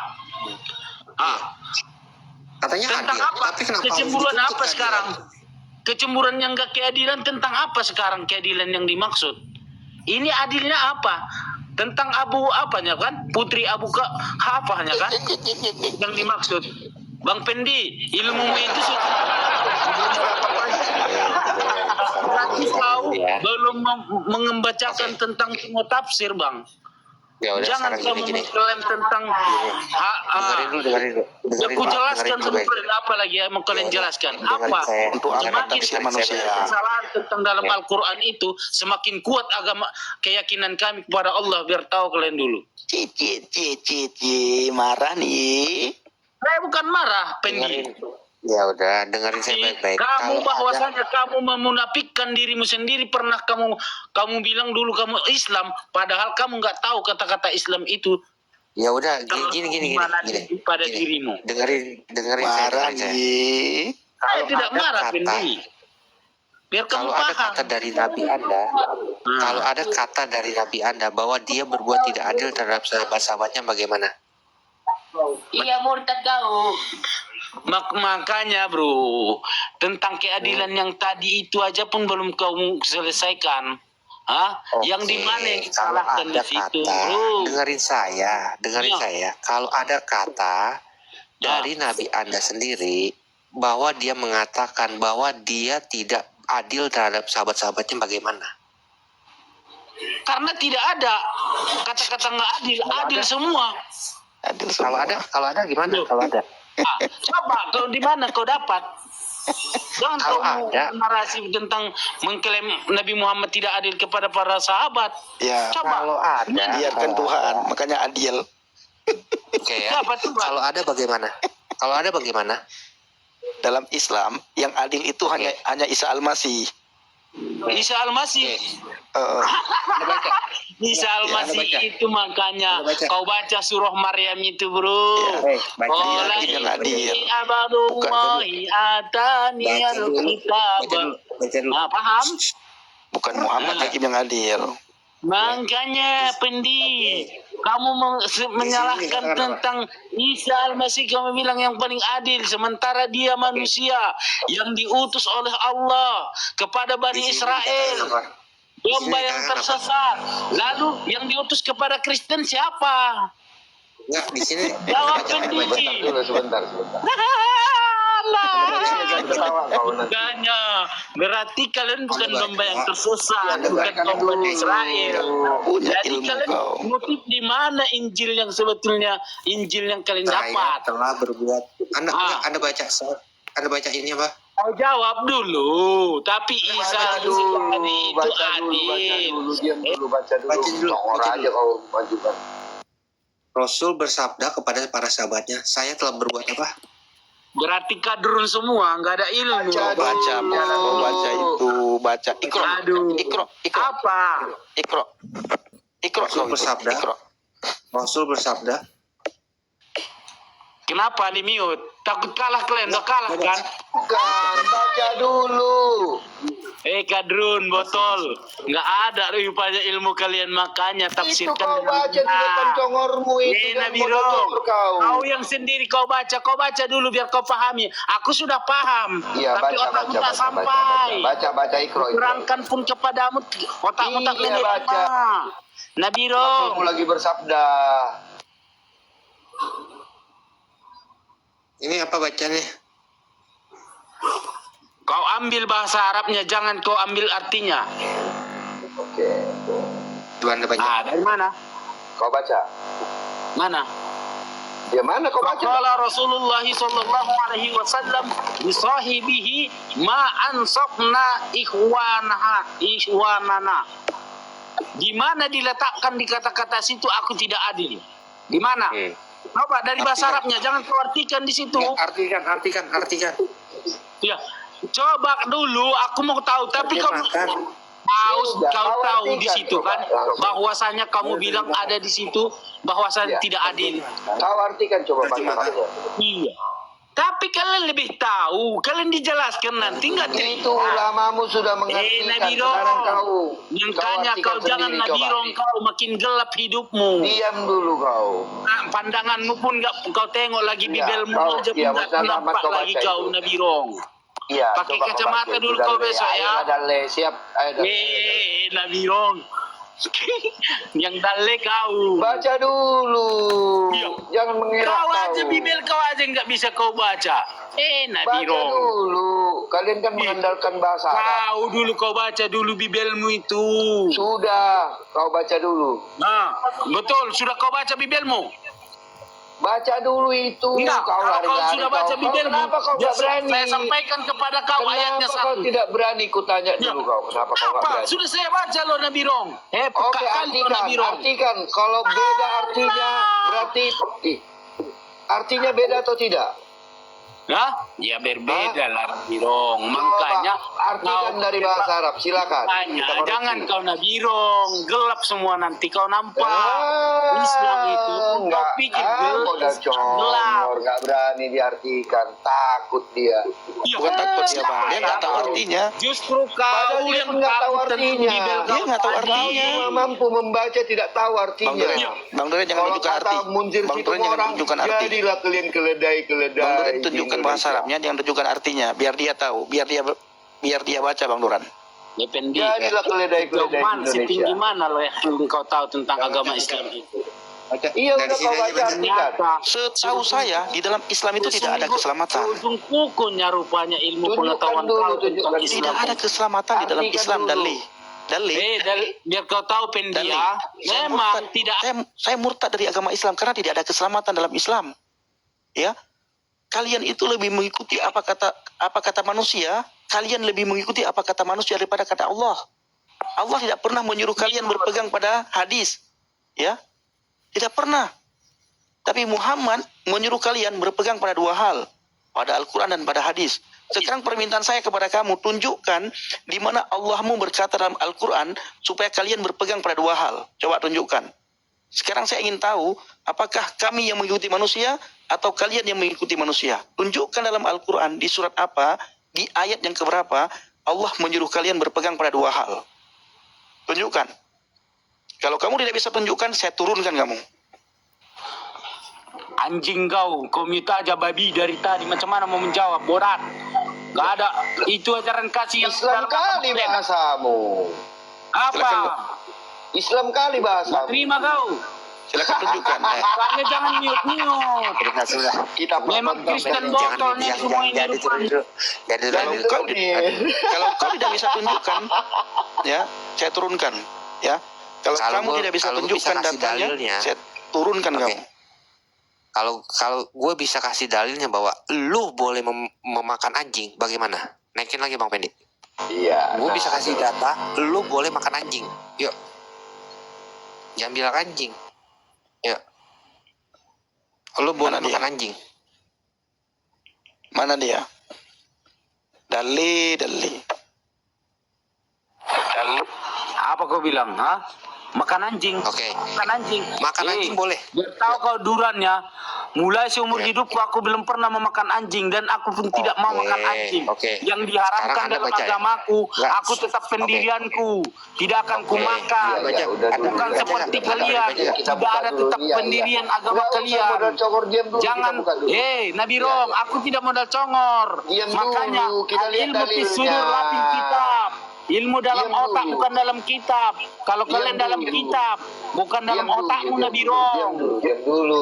Katanya Tentang adil. apa? Tapi kenapa Kecemburuan harus apa dituntut sekarang? keadilan? Kecemburuan yang enggak keadilan tentang apa sekarang keadilan yang dimaksud? Ini adilnya apa? Tentang Abu apanya kan? Putri Abu Hafahnya kan? Yang dimaksud. Bang Pendi, ilmumu itu berarti kau belum membacakan tentang semua tafsir, Bang. Ya udah, Jangan sekarang kamu gini. mengklaim tentang Dengerin dulu. aku jelaskan sebenarnya apa lagi yang mau kalian jelaskan. Apa? Untuk apa Semakin tafsir manusia? kesalahan tentang dalam Al-Quran itu semakin kuat agama keyakinan kami kepada Allah. Biar tahu kalian dulu. Marah nih. Saya bukan marah, Pendi. Ya udah, dengerin saya baik-baik. Kamu Kalau bahwasanya kamu memunafikkan dirimu sendiri, pernah kamu bilang dulu kamu Islam, padahal kamu nggak tahu kata-kata Islam itu ya udah gini. pada dirimu. Dengerin saya. Marah dengerin saya. nih. Saya tidak ada marah, kata- Pendi. Biar kamu Kalau ada paham. kata dari Nabi Anda, kalau ada kata dari Nabi Anda bahwa dia berbuat tidak adil terhadap sahabat-sahabatnya, bagaimana? Iya murtad kau. Makanya bro, tentang keadilan yang tadi itu aja pun belum kamu selesaikan. Yang di mana yang Kalau disalahkan di ada situ, kata, bro? dengerin Ya. saya. Kalau ada kata dari Nabi Anda sendiri bahwa dia mengatakan bahwa dia tidak adil terhadap sahabat-sahabatnya, bagaimana? Karena tidak ada kata-kata nggak adil semua. Adil semua. Kalau ada gimana? Kalau ada. Coba kalau di mana kau dapat? Jangan Kalau kau ada. narasi tentang mengklaim Nabi Muhammad tidak adil kepada para sahabat. Ya, Coba. Kalau ada. biarkan Tuhan, makanya adil. Oke ya. Siapa tuh, Pak? Kalau ada bagaimana? Kalau ada bagaimana? Dalam Islam, yang adil itu hanya Isa Al-Masih. Isa Al-Masih. Anda baca. Isa Al-Masih Anda baca. itu makanya Anda baca. kau baca surah Maryam itu, bro. Baca. Qala Dia yang adil. inni abadullahi ataniyal kitab. Baca dulu. Paham? Bukan Muhammad Hakim yang adil. Makanya Pendi, Kamu menyalahkan tentang Isa Al-Masih, kamu bilang yang paling adil, sementara dia manusia yang diutus oleh Allah kepada Bani Israel, domba yang tersesat. Lalu yang diutus kepada Kristen siapa? Enggak, di sini. Jawab sendiri. Sebentar. Makanya berarti kalian bukan domba yang tersesat, bukan domba Israel. Jadi kalian ngutip di mana Injil yang sebetulnya, Injil yang kalian Saya dapat? telah berbuat. Anda baca ini apa? Kau jawab dulu. Tapi Isa tadi itu adil. Baca dulu. Tongor aja kau majukan. Rasul bersabda kepada para sahabatnya, saya telah berbuat apa? Berarti kadrun semua, nggak ada ilmu. Baca Ikro. Apa? Ikro. Rasul bersabda, Kenapa di mute? Takut kalah kalian, udah kalah kan? Baca dulu. Kadrun, botol. Nggak ada rupanya ilmu kalian, makanya Itu tafsirkan kau dengan baca di depan congormu itu. Nabiro, Kau. kau yang sendiri kau baca dulu biar kau pahami. Aku sudah paham, Iya, tapi otakmu tak sampai. Baca Ikro. Kurangkan pun kepadamu, otakmu tak Iya, baca. menerima. Nabiro, Kamu lagi bersabda. ini apa bacanya? kau ambil bahasa Arabnya, jangan kau ambil artinya. Oke. Coba Anda baca. Dari mana? Kau baca. Mana? Di mana kau baca? Qala Rasulullah sallallahu alaihi wasallam li sahibihi ma ansafna ikhwanana. Di mana diletakkan di kata-kata situ aku tidak adil? Di mana? Coba dari bahasa Arabnya, jangan kau artikan di situ. Artikan. Ya, coba dulu aku mau tahu, tapi kamu tahu di situ kan bahwasanya kamu bilang ada di situ bahwasanya tidak adil. Kau artikan coba bahasa Arabnya. Iya. Tapi kalian lebih tahu, kalian dijelaskan nanti nggak Itu ulamamu sudah mengartikan. Nabiro, Sekarang kau. makanya artikan kau jangan sendiri, Nabirong, coba. kau makin gelap hidupmu. Diam dulu kau. Pandanganmu pun nggak kau tengok lagi Iya, bibelmu kau- aja pun iya, nggak Ustaz Ahmad, nampak kau lagi baca kau itu. Nabirong. Iya, Pakai coba kau kacamata baca dulu itu, kau Dalle. besok Ayo, ya. Dalle, siap. Ayo, Dalle. Nabirong. Yang dale kau. Baca dulu. Iya. Jangan mengelak Kau aja kau. bibel kau aja nggak bisa kau baca. Baca Nabirong. dulu. Kalian kan mengandalkan bahasa Arab. Kau dulu kau baca dulu bibelmu itu. Sudah, kau baca dulu. Nah, betul. Sudah kau baca bibelmu? Baca dulu itu. Enggak, Kau kalau kau lari-lari, sudah baca kau. bibelmu, Kenapa kau ya, tidak berani? saya sampaikan kepada kau ayatnya Kenapa kau satu. tidak berani? Kutanya Ya. dulu kau. Kenapa kau tidak Apa? berani? Sudah saya baca loh Nabirong. Oke, Peka kali loh Nabirong. artikan. Kalau beda artinya, berarti artinya beda atau tidak? Hah? Ya berbeda lah Nabirong. Makanya artikan dari bahasa Arab. Silakan. makanya Kita koreksi. jangan kau Nabirong. Gelap semua nanti kau nampak. Ah, Islam itu kau enggak, pikir modal gelap. congor, nggak berani diartikan, takut dia. Iya. Bukan takut dia, Bang. Dia nggak tahu artinya. Justru Padahal kau dia yang nggak tahu takut tentang artinya. bibel Dia nggak tahu tadi. artinya. Cuma mampu membaca, tidak tahu Bang artinya. Duren, Bang Duren jangan Kalau tunjukkan kata arti. Munzir Bang situ Duren jangan orang, tunjukkan arti. jadilah kalian keledai-keledai. Bang Duren di tunjukkan bahasa Indonesia. Arabnya, jangan tunjukkan artinya, biar dia tahu, biar dia baca, Bang Duran. Dependi. Jadilah keledai-keledai di Setinggi Indonesia. mana lo yang kau tahu tentang agama Islam itu? Iya, Dari udah sini kau aja baca artikan. Ternyata Setahu saya di dalam Islam itu tidak ada keselamatan. ujung kukunya rupanya ilmu Tunjukkan pengetahuan dulu, kau tentang tunjukkan. Islam. Tidak ada keselamatan di dalam Artikan Islam, dulu. Dali. Biar kau tahu pendia, memang tidak. Saya murtad dari agama Islam karena tidak ada keselamatan dalam Islam. Ya, kalian itu lebih mengikuti apa kata manusia. Kalian lebih mengikuti apa kata manusia daripada kata Allah. Allah tidak pernah menyuruh kalian berpegang pada hadis, ya, tidak pernah. Tapi Muhammad menyuruh kalian berpegang pada dua hal, pada Al-Quran dan pada hadis. Sekarang permintaan saya kepada kamu, tunjukkan di mana Allahmu berkata dalam Al-Quran supaya kalian berpegang pada dua hal. Coba tunjukkan. Sekarang saya ingin tahu, apakah kami yang mengikuti manusia atau kalian yang mengikuti manusia? Tunjukkan dalam Al-Quran di surat apa, di ayat yang keberapa Allah menyuruh kalian berpegang pada dua hal. Tunjukkan. Kalau kamu tidak bisa tunjukkan, saya turunkan kamu. Anjing kau mute aja babi dari tadi. Macam mana mau menjawab? Borat. Gak ada. Itu ajaran kasih yang Islam dalam kali Al-Quran. bahasamu. Apa? Islam kali bahasamu. Terima kau. Silakan tunjukkan. Soalnya jangan mute. Sudah. Kita Memang Kristen Jangan botolnya semua ini jadi rupanya. dulu. Jadi Kalau dulu. kau, kalau kau tidak bisa tunjukkan, ya, saya turunkan, ya. Kalau kamu tidak bisa kalau gua bisa tunjukkan kasih datanya, dalilnya. saya turunkan Oke. kamu. Kalau gue bisa kasih dalilnya bahwa lu boleh memakan anjing, bagaimana? Naikin lagi Bang Pendi. Iya. Gue bisa kasih data, lu boleh makan anjing. Yuk. Jangan bilang anjing. Yuk. Lu boleh Mana dia? makan anjing. Mana dia? Dali. Apa kau bilang? Ha? Makan anjing. Oke. Makan anjing. Makan anjing boleh. Biar tahu kau durannya. Mulai seumur hidupku aku belum pernah memakan anjing dan aku pun tidak mau Oke, makan anjing. oke. Yang diharamkan Sekarang Anda dalam baca ya? agamaku, Enggak. aku tetap pendirianku. Tidak akan Oke. kumakan. Iya, baca. Udah, Ada- Bukan baca seperti nggak? kalian. Baca. Kita Tidak buka ada dulu. tetap Iya, pendirian iya. agama Nggak usah kalian. modal congor, diam dulu, Jangan, kita buka dulu. Nabi Iya. Rong, aku tidak modal congor. Diam Makanya dulu, kita lihat ilmu fi dalilnya. sudur lapin kitab. Ilmu dalam Diam otak dulu. bukan dalam kitab. Kalau Diam kalian dalam dulu. kitab, bukan dalam Diam dulu, otakmu diam Nabi dulu, Rong.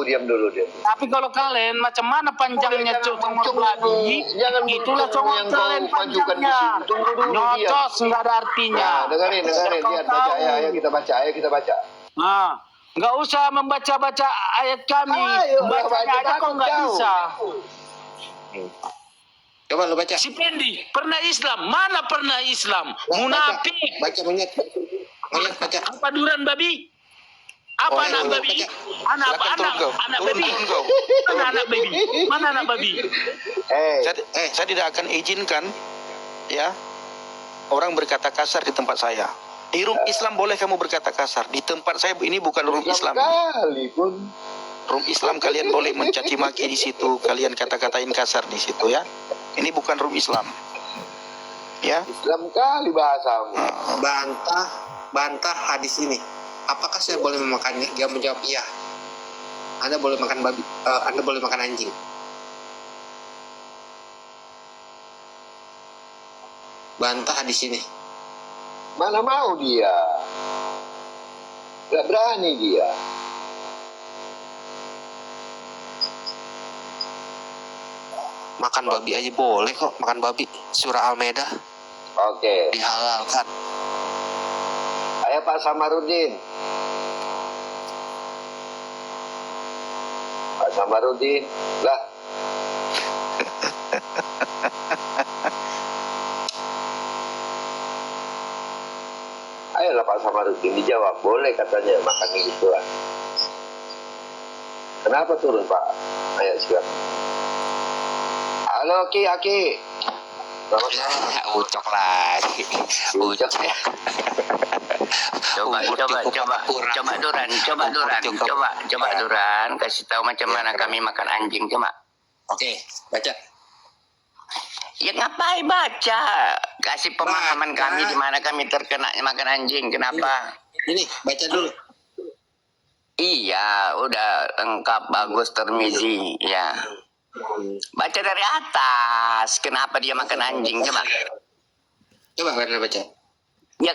diam dulu. Tapi kalau kalian macam mana panjangnya congor babi, Jangan itulah dulu congor yang kalian kau majukan di panjangnya. situ. Tunggu dulu, Nyocos nggak ada artinya. Nah, dengerin, Biar kau lihat, tahu. baca, ayo kita baca. Nah, nggak usah membaca-baca ayat kami. Ayo, Bacanya baca, aja kau nggak takut bisa. Coba lu baca. Si Pendi pernah Islam, mana pernah Islam? Munafik. Baca monyet. Monyet baca. Apa duran babi? Apa Oh, anak iya, babi? baca. Anak apa? Silakan turun kau. Anak Turun babi. kau. Mana anak babi? Mana anak babi? Saya tidak akan izinkan, ya, orang berkata kasar di tempat saya. Di room Islam boleh kamu berkata kasar. Di tempat saya ini bukan room Islam. Kali pun. Room Islam kalian boleh mencaci maki di situ, kalian kata-katain kasar di situ, ya. Ini bukan room Islam. Ya. Islam kali bahasamu. Bantah hadis ini. Apakah saya boleh memakannya? Dia menjawab iya. Anda boleh makan babi. Anda boleh makan anjing. Bantah hadis ini. Mana mau dia? Gak berani dia. Makan babi aja boleh kok. Makan babi. Surah Al-Maidah Oke. dihalalkan. Ayo Pak Samarudin. Pak Samarudin. Lah. Ayolah Pak Samarudin dijawab. Boleh katanya makan itu lah. Kenapa turun Pak? Ayo silakan. Halo Aki. Selamat malam. Ucok lagi. Ucok. Coba Duran, kasih tahu macam mana kami makan anjing, coba. Oke, baca. Ya ngapain baca? Kasih pemahaman Baca. kami di mana kami terkena makan anjing, kenapa? Ini baca dulu. Iya, udah lengkap, bagus, Tirmizi, ya. Baca dari atas, kenapa dia makan anjing, coba. Coba Werner baca. Ya,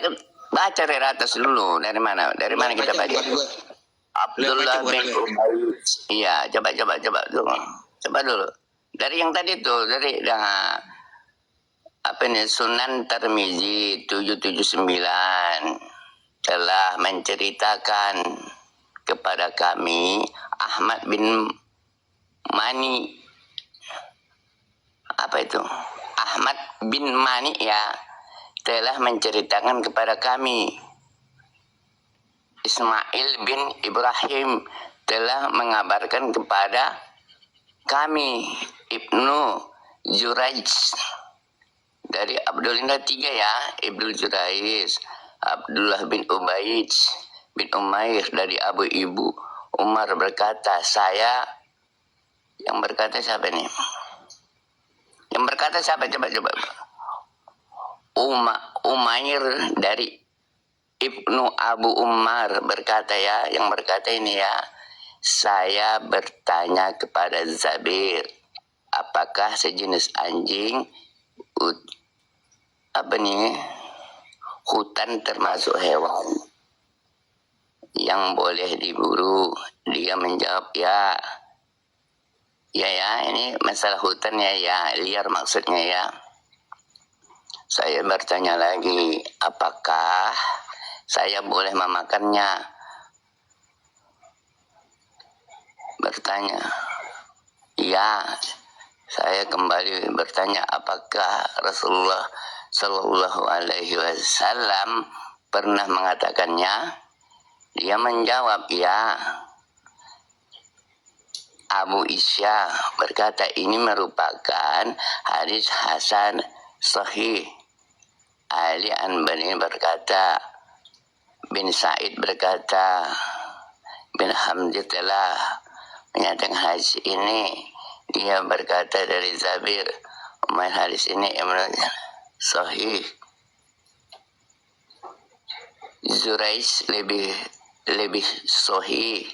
baca dari atas dulu, dari mana? Dari mana kita baca? Bukan gua. Abdullah Bukan bin gua. Ubaid. Iya, coba dulu. Coba dulu. Dari yang tadi tuh, dari apa nih, Sunan Tirmizi 779 telah menceritakan kepada kami Ahmad bin Mani. Apa itu? Ahmad bin Mani ya telah menceritakan kepada kami Ismail bin Ibrahim telah mengabarkan kepada kami Ibnu Jurayj dari Abdullah 3 ya, Ibnu Jurayj, Abdullah bin Ubaid bin Umair dari Abu Ibu Umar berkata, saya yang berkata siapa nih? Yang berkata siapa? Coba. Umair dari Ibnu Abu Umar berkata ya, yang berkata ini ya, saya bertanya kepada Zabir, apakah sejenis anjing hutan termasuk hewan yang boleh diburu? Dia menjawab, ya, ini masalah hutan ya, liar maksudnya ya. Saya bertanya lagi, apakah saya boleh memakannya? Bertanya, ya. Saya kembali bertanya, apakah Rasulullah Shallallahu Alaihi Wasallam pernah mengatakannya? Dia menjawab, ya. Abu Isya berkata, ini merupakan hadis hasan sahih. Ali Anbani berkata, bin Said berkata, bin Hamdi telah menyatakan hadis ini. Dia berkata dari Zabir, hadis ini sahih. Zurais lebih sahih.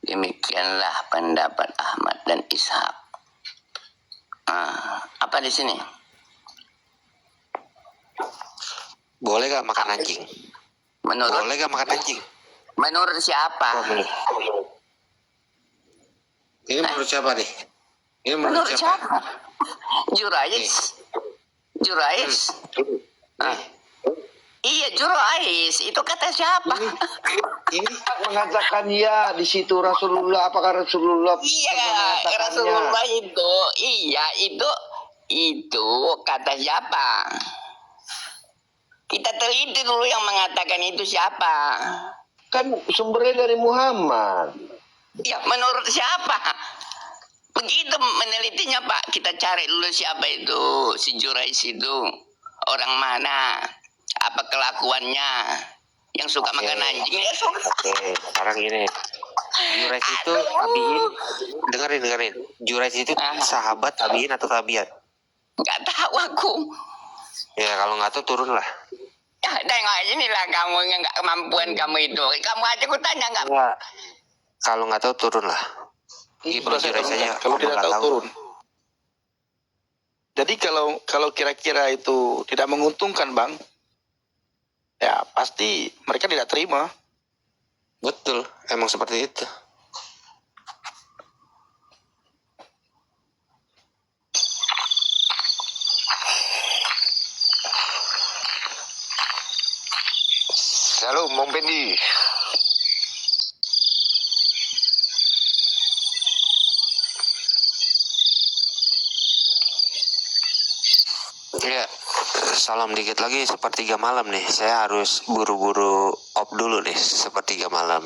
Demikianlah pendapat Ahmad dan Ishaq. Apa di sini? Boleh gak makan anjing? Boleh gak makan anjing? Menurut siapa? Ini menurut siapa nih? Ini Menurut siapa? Jurais. Iya, Jurais. Itu kata siapa? Ini mengatakan ya di situ Rasulullah. Apakah Rasulullah Iya, pernah mengatakannya? Rasulullah itu. Iya, itu kata siapa? Kita teliti dulu yang mengatakan itu siapa. Kan sumbernya dari Muhammad. Ya, menurut siapa? Begitu menelitinya, Pak. Kita cari dulu siapa itu, si Jurais itu. Orang mana? Apa kelakuannya? Yang suka makan anjing. Ya, Oke, sekarang ini Jurais itu tabiin. Dengerin. Jurais itu sahabat tabiin atau tabiat? nggak tahu aku. Ya kalau nggak tahu turun lah. Ya, tengok inilah kamu yang nggak kemampuan kamu itu. Kamu aja aku tanya nggak? Enggak. Kalau nggak tahu turun lah. Sudah saya turunkan. Kalau tidak tahu turun. Jadi kalau kira-kira itu tidak menguntungkan, Bang, ya pasti mereka tidak terima. Betul, emang seperti itu. Halo, Bang Pendi. Ya, salam dikit lagi sepertiga malam nih. Saya harus buru-buru off dulu nih sepertiga malam.